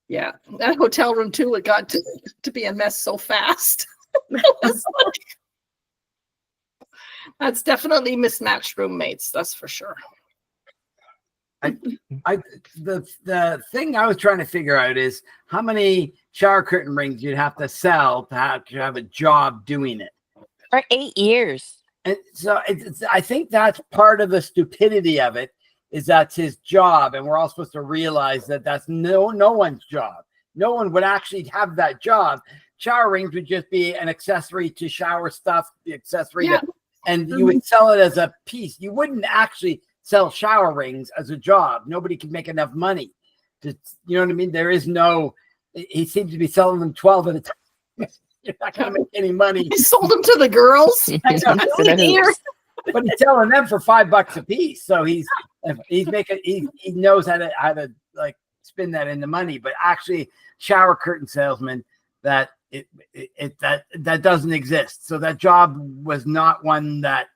Yeah, that hotel room too. It got to be a mess so fast. That's definitely mismatched roommates. That's for sure. The thing I was trying to figure out is how many shower curtain rings you'd have to sell to have a job doing it. For 8 years. And so I think that's part of the stupidity of it, is that's his job, and we're all supposed to realize that that's no one's job. No one would actually have that job. Shower rings would just be an accessory to shower stuff, the accessory, and you would sell it as a piece. You wouldn't actually sell shower rings as a job. Nobody could make enough money to, you know what I mean? There is no, he seems to be selling them 12 at a time. You're not going to make any money. He sold them to the girls. But he's selling them for $5 a piece. So he knows how to like spin that into money. But actually, shower curtain salesman, that doesn't exist. So that job was not one that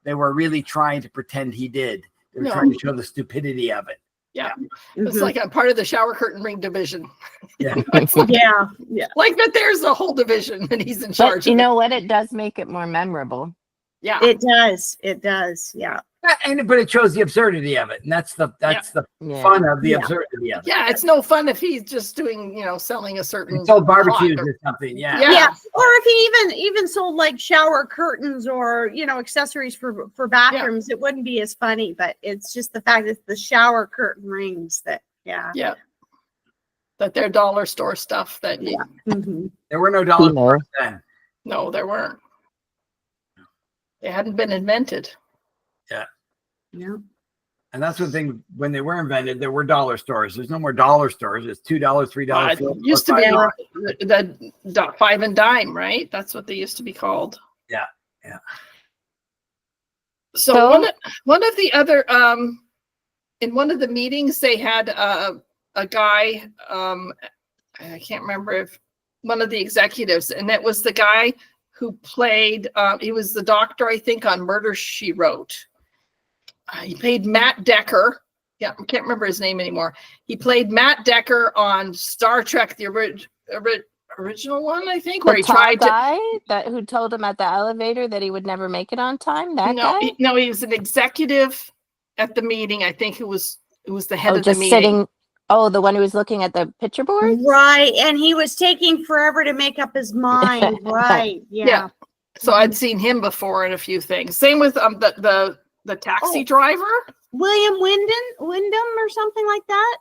they were really trying to pretend he did. They were trying to show the stupidity of it. Yeah. It's like a part of the shower curtain ring division. Yeah. Yeah. Like that there's a whole division and he's in charge. But you know what? It does make it more memorable. Yeah. It does. Yeah. But it shows the absurdity of it. And that's the fun of the absurdity of it. Yeah, it's no fun if he's just doing, selling a certain sold barbecues or something. Yeah. Or if he even sold like shower curtains or accessories for bathrooms, it wouldn't be as funny. But it's just the fact that the shower curtain rings that that they're dollar store stuff that There were no dollar stores then. No, there weren't. They hadn't been invented. Yeah. And that's the thing, when they were invented, there were dollar stores. There's no more dollar stores. It's $2, $3. It used to be the 5 and dime, right? That's what they used to be called. Yeah. So one of the other in one of the meetings they had a guy, I can't remember if one of the executives, and that was the guy who played he was the doctor, I think, on Murder, She Wrote. He played Matt Decker. Yeah, I can't remember his name anymore. He played Matt Decker on Star Trek, the original one, I think, where he tried who told him at the elevator that he would never make it on time. That guy? He was an executive at the meeting. I think it was the head of the meeting. Sitting. Oh, the one who was looking at the picture board? Right. And he was taking forever to make up his mind. Right. Yeah. So I'd seen him before in a few things. Same with the taxi driver. William Wyndham or something like that.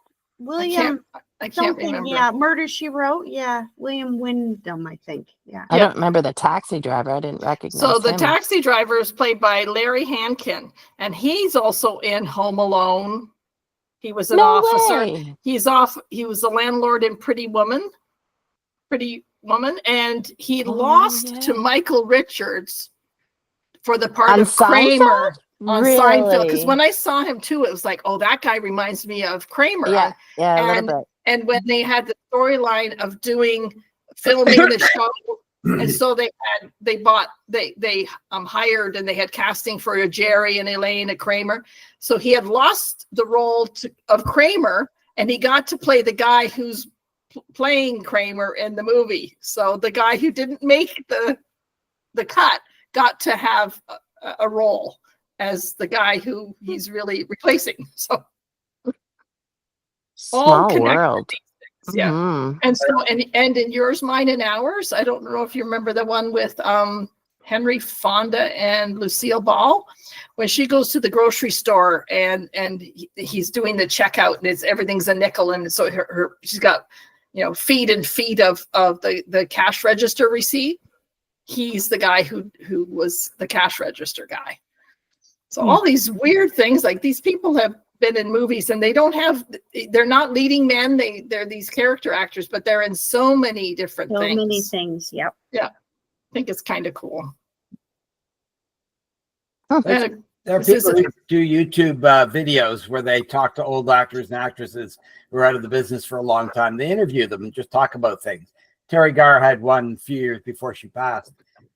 I can't remember. Yeah. Murder, She Wrote. Yeah. William Wyndham, I think. Yeah. I don't remember the taxi driver. I didn't recognize him. So the taxi driver is played by Larry Hankin, and he's also in Home Alone. He was an officer. Way. He was the landlord in Pretty Woman, and he lost to Michael Richards for the part of Kramer on Seinfeld. Because when I saw him too, it was like, oh, that guy reminds me of Kramer. Yeah, a little bit. And when they had the storyline of filming the show, and so they hired and they had casting for Jerry and Elaine and Kramer. So he had lost the role of Kramer, and he got to play the guy who's playing Kramer in the movie. So the guy who didn't make the cut got to have a role as the guy who he's really replacing. So all Small connected. world. Yeah. Mhm. And so, and in Yours, Mine, and Ours, I don't know if you remember the one with Henry Fonda and Lucille Ball, when she goes to the grocery store and he's doing the checkout and everything's a nickel, and so she's got feet and feet of the cash register receipt. He's the guy who was the cash register guy. So all these weird things, like these people have been in movies and they're not leading men, they're these character actors, but they're in so many different things. So many things. Yep. Yeah, I think it's kind of cool. There are people who do YouTube videos where they talk to old actors and actresses who are out of the business for a long time. They interview them and just talk about things. Terry Garr had one a few years before she passed,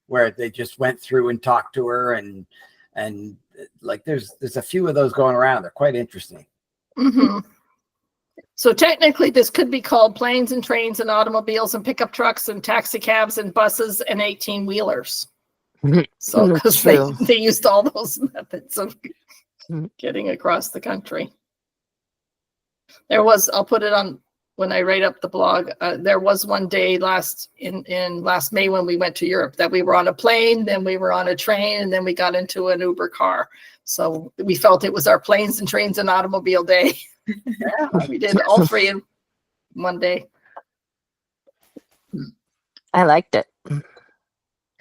where they just went through and talked to her, and like there's a few of those going around. They're quite interesting. Mm-hmm. So technically, this could be called Planes and Trains and Automobiles and Pickup Trucks and Taxi Cabs and Buses and 18-wheelers. So because they used all those methods of getting across the country. I'll put it on when I write up the blog. There was one day last May when we went to Europe that we were on a plane, then we were on a train, and then we got into an Uber car. So we felt it was our Planes and Trains and Automobile day. Yeah, we did all three in one day. I liked it.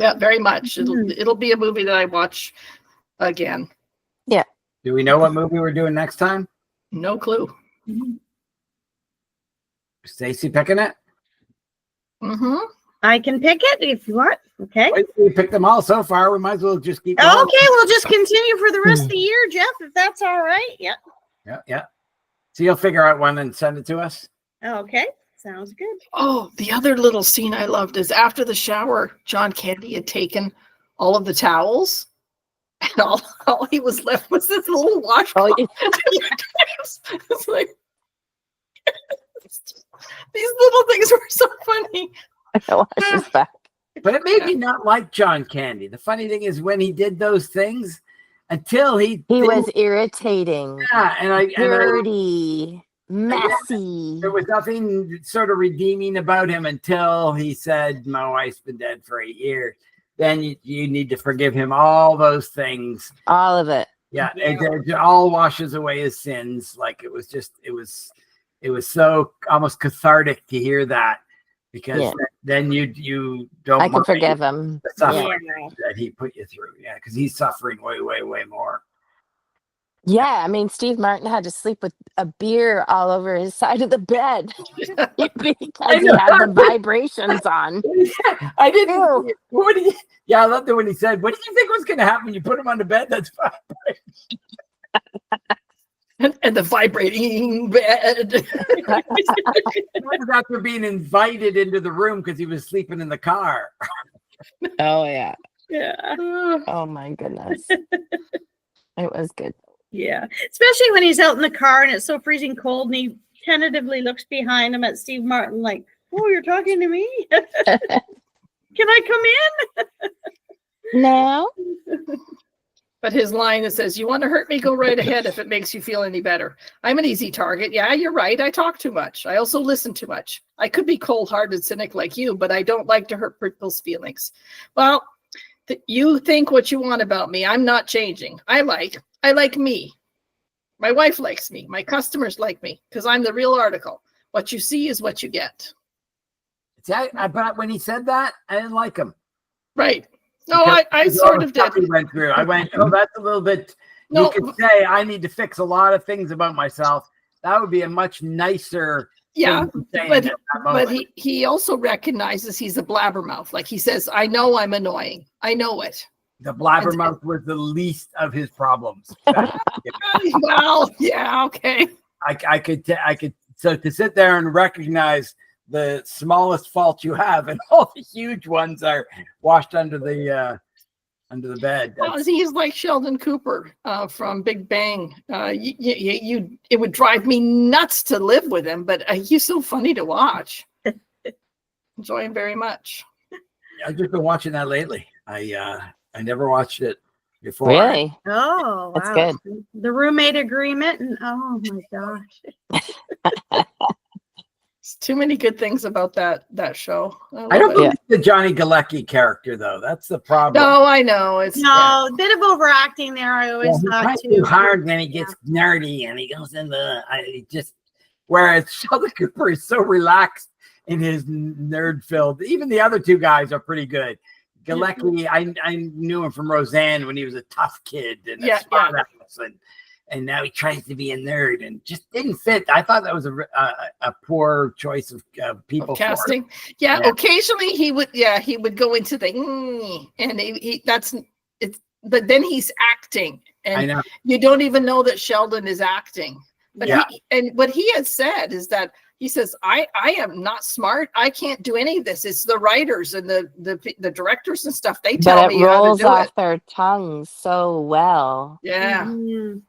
Yeah, very much. It'll be a movie that I watch again. Yeah. Do we know what movie we're doing next time? No clue. Stacey picking it? Mm-hmm. I can pick it if you want. Okay. We picked them all so far. We might as well just keep going. Okay, we'll just continue for the rest of the year, Jeff, if that's all right. Yeah. Yeah. So you'll figure out one and send it to us? Okay. Sounds good. Oh, the other little scene I loved is after the shower, John Candy had taken all of the towels, and all he was left was this little washcloth. It's like these little things were so funny. I watched this back. But it made me not like John Candy. The funny thing is, when he did those things, until he was irritating. Yeah, and dirty, messy. There was nothing sort of redeeming about him until he said, "My wife's been dead for 8 years." Then you need to forgive him all those things. All of it. Yeah, it all washes away his sins. Like it was so almost cathartic to hear that, because then you don't. I can forgive him. The suffering that he put you through. Yeah, because he's suffering way, way, way more. Yeah, I mean, Steve Martin had to sleep with a beer all over his side of the bed because he had the vibrations on. I didn't. I loved it when he said, "What did you think was going to happen? You put him on the bed. That's vibrating." And the vibrating bed. It was after being invited into the room because he was sleeping in the car. Oh yeah. Yeah. Oh my goodness. It was good. Yeah. Especially when he's out in the car and it's so freezing cold and he tentatively looks behind him at Steve Martin like, "Oh, you're talking to me? Can I come in?" No. But his line that says, "You want to hurt me? Go right ahead if it makes you feel any better. I'm an easy target. Yeah, you're right. I talk too much. I also listen too much. I could be cold-hearted cynic like you, but I don't like to hurt people's feelings. Well, you think what you want about me. I'm not changing. I like me. My wife likes me. My customers like me because I'm the real article. What you see is what you get." But when he said that, I didn't like him. Right. No, I sort of did. He went through. I went, "Oh, that's a little bit." No, you could say, "I need to fix a lot of things about myself." That would be a much nicer. Yeah, but he also recognizes he's a blabbermouth. Like he says, "I know I'm annoying. I know it." The blabbermouth was the least of his problems. Well, yeah, okay. I could. So to sit there and recognize the smallest fault you have, and all the huge ones are washed under the bed. Well, he's like Sheldon Cooper from Big Bang. It would drive me nuts to live with him, but he's so funny to watch. Enjoy him very much. I've just been watching that lately. I never watched it before. Really? Oh, That's wow. good. The roommate agreement, and oh my gosh. It's too many good things about that show. I don't love it. believe the Johnny Galecki character though. That's the problem. No, I know. It's No, a bit of overacting there. I Yeah, always he thought tries too. too hard, then he gets nerdy and he goes into whereas Sheldon Cooper is so relaxed in his nerd filled. Even the other two guys are pretty good. Galecki, I knew him from Roseanne when he was a tough kid and a smart ass, and now he tries to be a nerd and just didn't fit. I thought that was a poor choice of people Of casting. for it. Yeah, occasionally he would go into the and he that's it's, but then he's acting, I and know. you don't even know that Sheldon is acting. But Yeah. what he has said is that he says, I am not smart. I can't do any of this. It's the writers and the directors and stuff. They tell But it me how to rolls do off it. their tongues so well. Yeah. Mhm.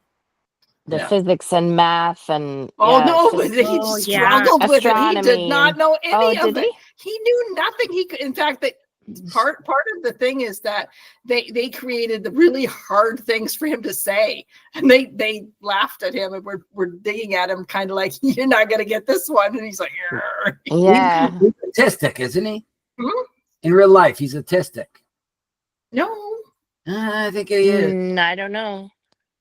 The Yeah. physics and math and Oh yeah, no, it's just- he Oh, yeah. struggled with it. He did Astronomy not and- know any Oh, of did it. he? He knew nothing. He could, in fact, that part of the thing is that they created the really hard things for him to say, and they laughed at him and were digging at him, kind of like, you're not gonna get this one, and he's like, "Yarr." Yeah. He's autistic, isn't he? Hmm? In real life, he's autistic. No, I think he is. I don't know.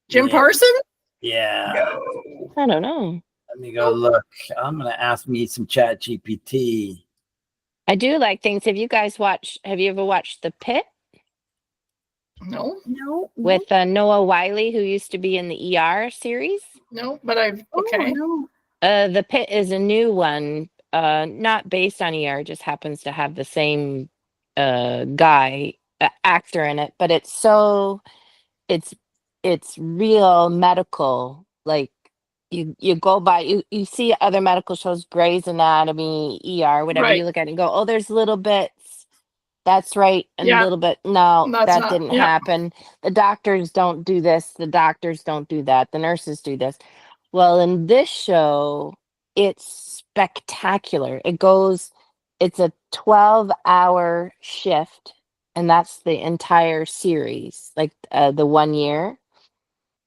Jim Yeah. Parson. Yeah. I don't know. Let me go look. I'm gonna ask me some Chat GPT. I do like things. Have you ever watched The Pit No, No. with Noah Wiley, who used to be in the ER series? no, but I've Oh, okay. no. The Pit is a new one, not based on ER, just happens to have the same actor in it, but it's real medical. Like you go by you see other medical shows, Grey's Anatomy, ER, whatever, Right. you look at it and go, oh, there's little bits. That's right. And Yeah. a little bit, no, That's that not- didn't yeah. happen. The doctors don't do this. The doctors don't do that. The nurses do this. Well, in this show, it's spectacular. It's a 12-hour shift, and that's the entire series. Like the 1 year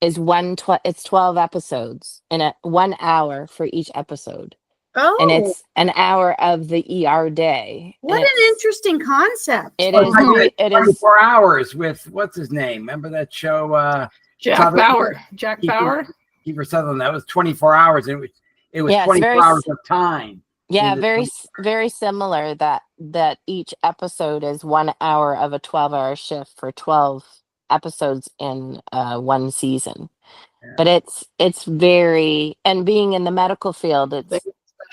is it's 12 episodes and 1 hour for each episode. Oh, And it's an hour of the ER day. what and an it's- interesting concept. It Oh, is. I did It is. 24 hours with what's his name? Remember that show? Jack Sutherland? Bauer. Jack Bauer. Kiefer Sutherland. That was 24 hours. And it was Yeah, it's 24 very hours of time. Yeah, in the very similar. That each episode is 1 hour of a 12-hour shift for 12 episodes in one season. Yeah. But it's very, and being in the medical field,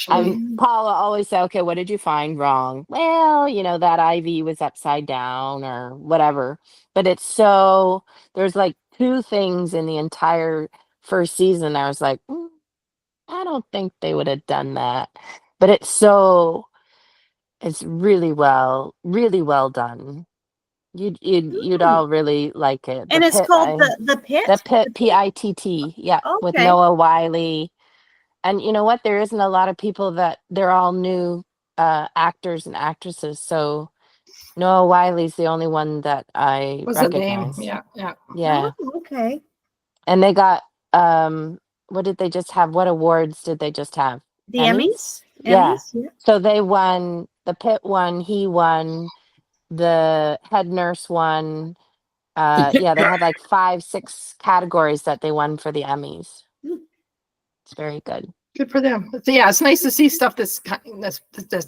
Especially. Paula always say, okay, what did you find wrong? Well, that IV was upside down or whatever. But there's like two things in the entire first season. I was like, I don't think they would have done that. But it's really well done. You'd all really like it. And The it's Pit, called the Pit. The Pit, PITT, yeah, with Okay. Noah Wiley. And you know what? There isn't a lot of people they're all new actors and actresses. So Noah Wiley's the only one that I Was a name. recognize. Yeah, yeah. Yeah. Oh, okay. And they got what did they just have? What awards did they just have? The Emmys? Emmys. Yeah. Emmys, yeah. So they won, the Pit won, he won, the head nurse won. Yeah, they had like 5-6 categories that they won for the Emmys. Hmm. It's very good. Good for them. But yeah, it's nice to see stuff that's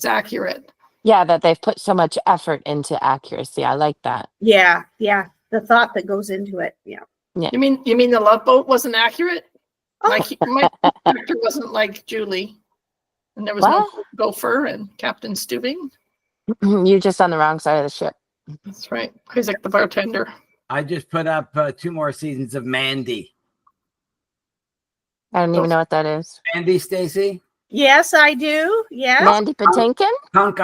accurate. Yeah, that they've put so much effort into accuracy. I like that. Yeah, yeah. The thought that goes into it. Yeah. You mean the Love Boat wasn't accurate? Oh. My character wasn't like Julie, and there was no gopher and Captain Stubing. You're just on the wrong side of the ship. That's right. Isaac the bartender. I just put up 2 more seasons of Mandy. I don't even know what that is. Mandy, Stacey? Yes, I do. Yes. Mandy Patinkin? Kunk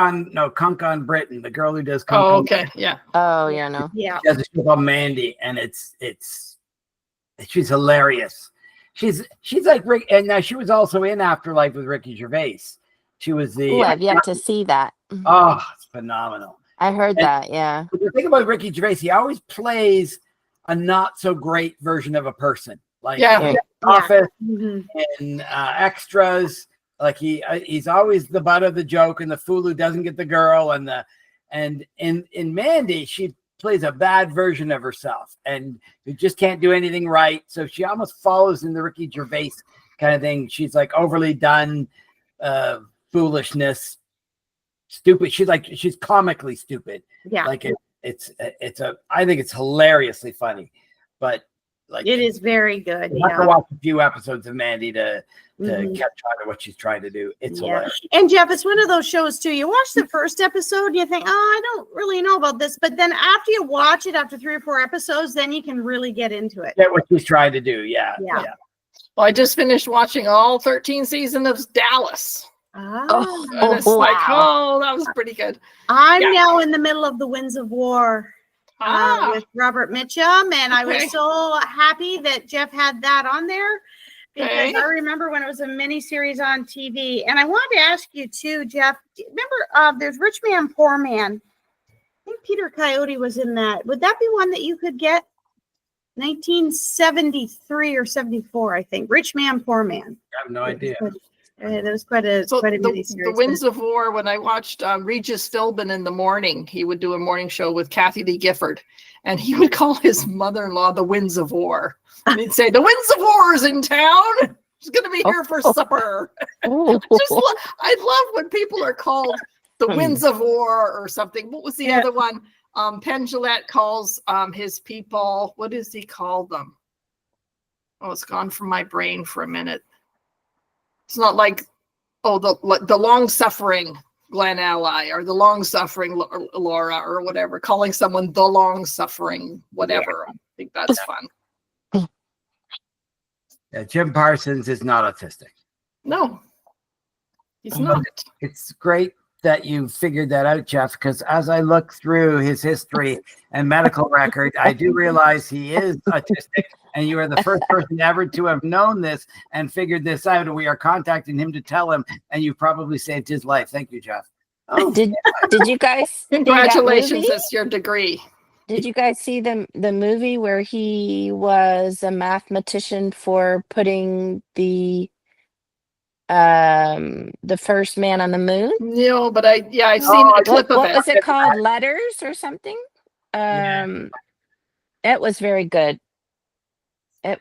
on Britain, the girl who does Kunk Oh, on okay. Yeah. Oh, yeah, no. Yeah. She has a show called Mandy, and she's hilarious. She's like Rick, and now she was also in Afterlife with Ricky Gervais. She was the Ooh, I've yet to see that. oh, it's phenomenal. I heard that, yeah. But the thing about Ricky Gervais, he always plays a not so great version of a person. Like Yeah. Office Mhm. and extras. Like he's always the butt of the joke and the fool who doesn't get the girl. And in Mandy, she plays a bad version of herself and who just can't do anything right. So she almost follows in the Ricky Gervais kind of thing. She's like overly done foolishness, stupid. She's comically stupid. Yeah. Like I think it's hilariously funny, but like It is very good. you have to watch a few episodes of Mandy to Mhm. catch on to what she's trying to do. It's Yeah. hilarious. And Jeff, it's one of those shows too. You watch the first episode, you think, oh, I don't really know about this. But then after you watch it, after 3 or 4 episodes, then you can really get into it. Get what she's trying to do. Yeah. Yeah. Well, I just finished watching all 13 seasons of Dallas. Oh, And it's like, oh, that was pretty good. I'm Yeah. now in the middle of the Winds of War with Robert Mitchum, and I was Okay. so happy that Jeff had that on there because Okay. I remember when it was a mini series on TV. And I wanted to ask you too, Jeff. Do you remember there's Rich Man, Poor Man? I think Peter Coyote was in that. Would that be one that you could get? 1973 or 74, I think. Rich Man, Poor Man. I have no idea. That was quite a So mini the series. Winds of War, when I watched Regis Philbin in the morning, he would do a morning show with Kathy Lee Gifford, and he would call his mother-in-law the Winds of War. And he'd say, the Winds of War is in town. She's going to be here for supper. I love when people are called the Winds of War or something. What was the other one? Penn Jillette calls his people, what does he call them? Oh, it's gone from my brain for a minute. It's not like, the long-suffering Glen Ally or the long-suffering Laura or whatever, calling someone the long-suffering whatever. I think that's fun. Yeah, Jim Parsons is not autistic. No, he's not. It's great that you figured that out, Jeff, because as I look through his history and medical record, I do realize he is autistic, and you are the first person ever to have known this and figured this out, and we are contacting him to tell him, and you probably saved his life. Thank you, Jeff. Oh, Did you guys see that Congratulations, movie? that's your degree. Did you guys see the movie where he was a mathematician for putting the first man on the moon? No, but I've seen a clip of What it. was it called? Letters or something? It was very good.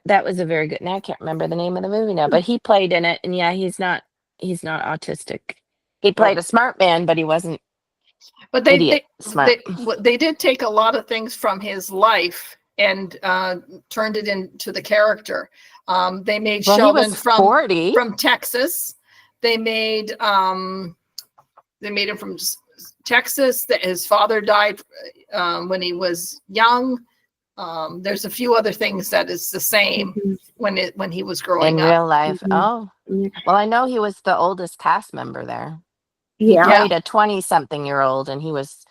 That was a very good. Now I can't remember the name of the movie now, but he played in it, and yeah, he's not autistic. He played a smart man, but he wasn't. But they did take a lot of things from his life and turned it into the character. They made Sheldon from Texas. They made him from Texas. That his father died when he was young. There's a few other things that is the same when he was growing in up. real life. Oh, well, I know he was the oldest cast member there. Yeah. He played a 20-something-year-old, and he was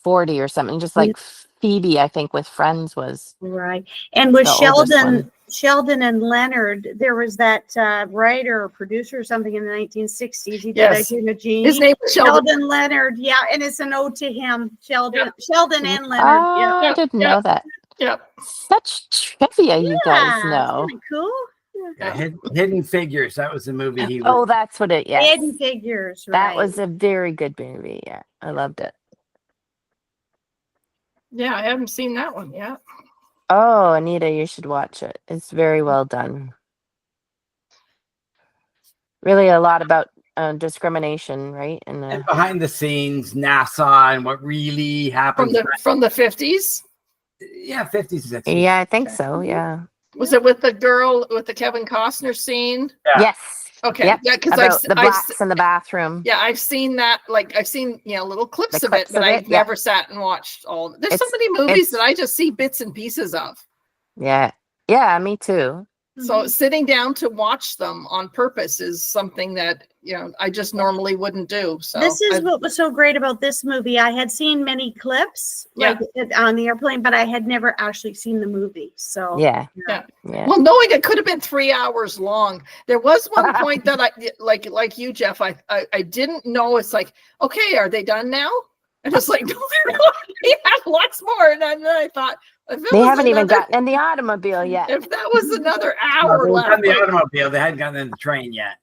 40 or something, just like Phoebe, I think, with Friends was. Right. And with the oldest one. Sheldon and Leonard, there was that writer or producer or something in the 1960s. He did Yes. a Genie. His name was Sheldon Leonard. Yeah, and it's an ode to him. Sheldon and Leonard. Oh, I didn't know that. Yep. Such trivia you guys Yeah, know. isn't it cool? Yeah, Hidden Figures. That was the movie he Oh, that's what it. Yes, Hidden Figures. Right. that was a very good movie. Yeah, I loved it. Yeah, I haven't seen that one yet. Oh, Anita, you should watch it. It's very well done. Really, a lot about discrimination, right? and behind the scenes, NASA and what really happened From the 50s. 50s, 60s. yeah, I think so. Yeah. Was it with the girl with the Kevin Costner scene? Yeah. Yes. Okay. Yep. Yeah, because About the blacks in the bathroom. Yeah, I've seen that. Like I've seen little clips The of it, clips but of I've it, yeah. never sat and watched all. There's so It's- many movies it's- that I just see bits and pieces of. Yeah. Yeah, me too. So sitting down to watch them on purpose is something that I just normally wouldn't do. So This is what was so great about this movie. I had seen many clips like on the airplane, but I had never actually seen the movie. So Yeah. Yeah. Yeah. Well, knowing it could have been 3 hours long. There was one point that I like you, Jeff. I didn't know. It's like, okay, are they done now? And it's like, no, they have lots more. And then I thought, if it They was haven't even another- gotten in the automobile yet. If that was another Well, hour they were on left, the automobile. They hadn't gotten in the train yet,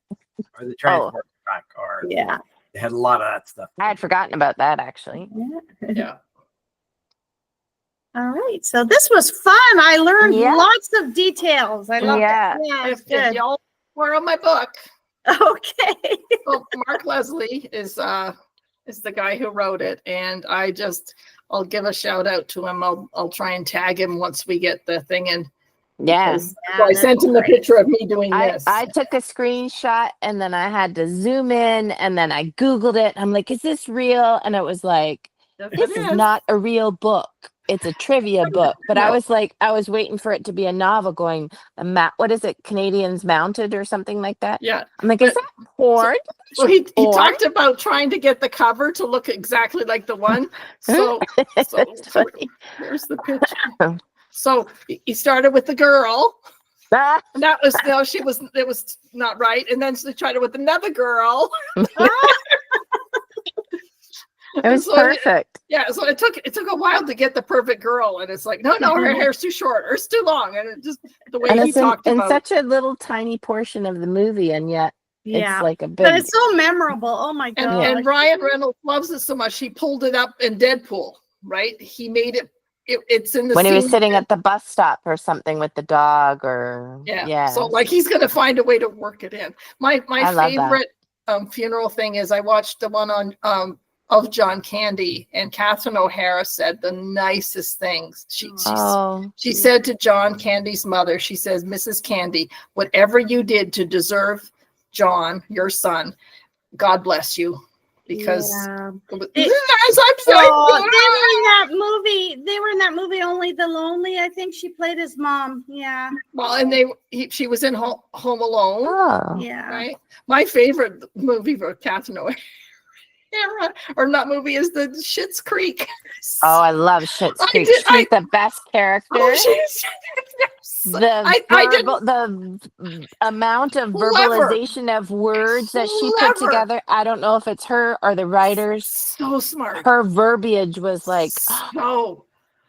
or the transport truck, or Yeah. they had a lot of that stuff. I had forgotten about that actually. yeah. All right. So this was fun. I learned Yeah. lots of details. I love Yeah. it. Yeah, it's If good. y'all were on my book, Okay. well, Mark Leslie is the guy who wrote it, and I'll give a shout out to him. I'll try and tag him once we get the thing in. Yeah. because- Yeah, so I that's sent him the great. picture of me doing I this. took a screenshot and then I had to zoom in and then I Googled it. I'm like, is this real? And it was like, this is not a real book. It's a trivia book. But I No. was like, I was waiting for it to be a novel going, what is it? Canadians Mounted or something like that. Yeah. I'm like, is But- that porn? So he Or- talked about trying to get the cover to look exactly like the one. So, It's funny. there's the picture. So he started with the girl. Ah, And that was it was not right. And then they tried it with another girl. it was So perfect. Yeah, so it took a while to get the perfect girl, and it's like, no, her hair's too short or it's too long, and it just the way And he it's in talked about. such a little tiny portion of the movie, and yet Yeah. it's like a But big. it's so memorable. Oh my and, god. and Ryan Reynolds loves it so much, he pulled it up in Deadpool, right? He made it's in the When he was scene- sitting at the bus stop or something with the dog, or Yeah. So like he's gonna find a way to work it in. My I love that. favorite funeral thing is I watched the one on of John Candy, and Catherine O'Hara said the nicest things. She said to John Candy's mother, she says, Mrs. Candy, whatever you did to deserve John, your son, God bless you. Because Yeah. as I'm saying, They were in that movie Only the Lonely. I think she played his mom. Yeah. well, and she was in Home Alone. Oh, Yeah. Right. My favorite movie for Catherine O'Hara, or not movie, is the Schitt's Creek. oh, I love Schitt's I Creek. did- She's the best character. Oh, she's The amount of Clever. verbalization of words that she put Clever. together. I don't know if it's her or the writers. so smart. Her verbiage was like, So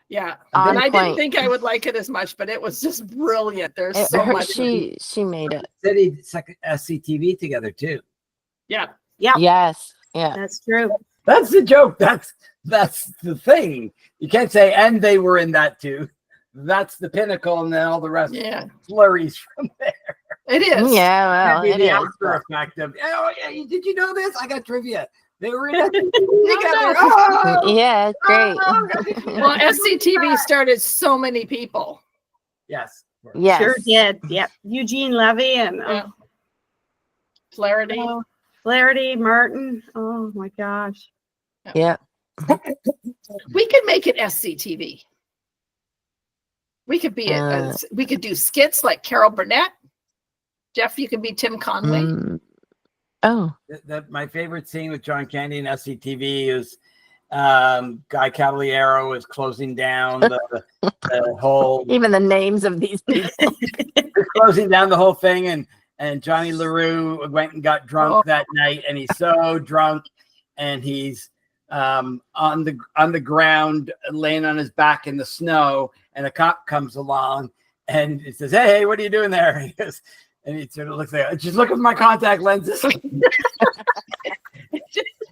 yeah. On And I didn't point. think I would like it as much, but it was just brilliant. There's it- so her- much. she made it. City SCTV together too. Yeah. Yes, yeah. That's true. That's the joke. That's the thing. You can't say, and they were in that too. That's the pinnacle, and then all the rest Yeah. flurries from there. It is. Yeah, well, Maybe it the is. after but- effect of, oh yeah, did you know this? I got trivia. They were in SCTV together. Oh! Yeah, great. Well, SCTV started so many people. Yes. Yes. Sure did. Yep. Eugene Levy and Yeah. Flaherty. Flaherty, Martin. Oh my gosh. Yeah. We could make it SCTV. We could be we could do skits like Carol Burnett. Jeff, you can be Tim Conway. Mm. Oh. My favorite scene with John Candy and SCTV is Guy Cavaliero is closing down the whole Even the names of these people. closing down the whole thing, and Johnny LaRue went and got drunk that night, and he's so drunk, and he's on the ground laying on his back in the snow, and a cop comes along and he says, hey, what are you doing there? And he goes, and he sort of looks like, just look at my contact lenses.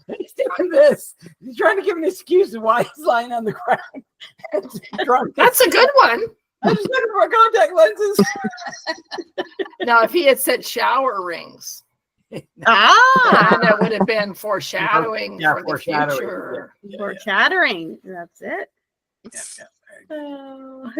He's doing this. He's trying to give an excuse of why he's lying on the ground. Drunk. That's a good one. I'm just looking for my contact lenses. Now, if he had said shower rings, Ah, then it would have been foreshadowing Yeah, for the foreshadowing. future. we're chattering. That's it. Yeah. Oh.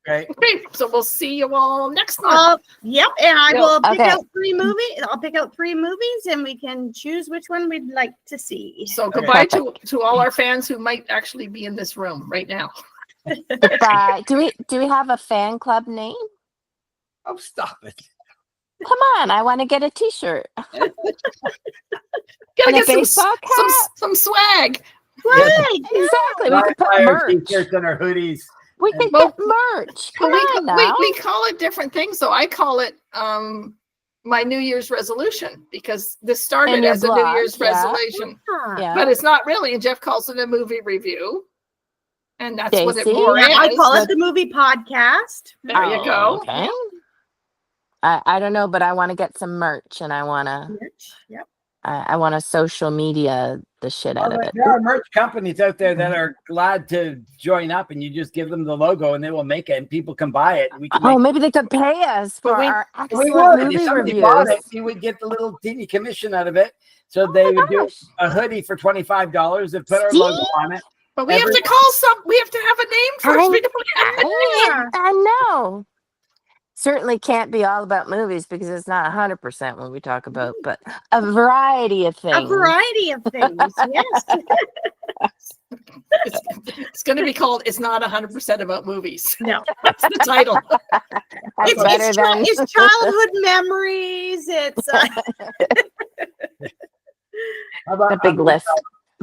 Right. Okay, so we'll see you all next month. Yep, and I No, will pick okay. out 3 movies. I'll pick out 3 movies, and we can choose which one we'd like to see. So goodbye to all our fans who might actually be in this room right now. Goodbye. Do we have a fan club name? Oh, stop it. Come on, I want to get a T-shirt. Gotta And a get some baseball cap. some swag. Right. Exactly. We could put Fire merch. T-shirts and our hoodies. We could Well, get merch. Come But on now. we call it different things. So I call it my New Year's resolution, because this started In your as a New blog, Year's yeah. resolution, Yeah. but it's not really. And Jeff calls it a movie review. And that's what it Stacey? more Yeah, I is. call it the movie podcast. There you go. Okay. I don't know, but I want to get some merch, and I want to Yep. I want to social media the shit out of it. There are merch companies out there that are glad to join up, and you just give them the logo, and they will make it, and people can buy it. And we can Oh, make maybe they could pay us for But we- our we excellent would. If movie somebody bought it, reviews. you would get the little teeny commission out of it. So they would do gosh. a hoodie for $25 and put our See? logo on it. But we have to call we have to have a name first. We don't have Yeah. I know. Certainly can't be all about movies because it's not 100% what we talk about, but a variety of things. A variety of things. Yes. It's going to be called "It's Not 100% About Movies." No. That's the title. That's better than It's childhood memories. It's How about a big list.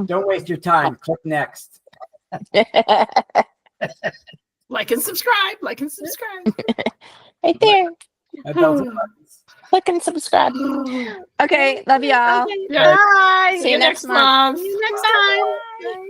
Don't waste your time. Click next. Like and subscribe. Like and subscribe. Right there. Bells and buttons. Click and subscribe. Okay, love y'all. okay. Yeah. Bye. See you next month. month. See you next time. Bye.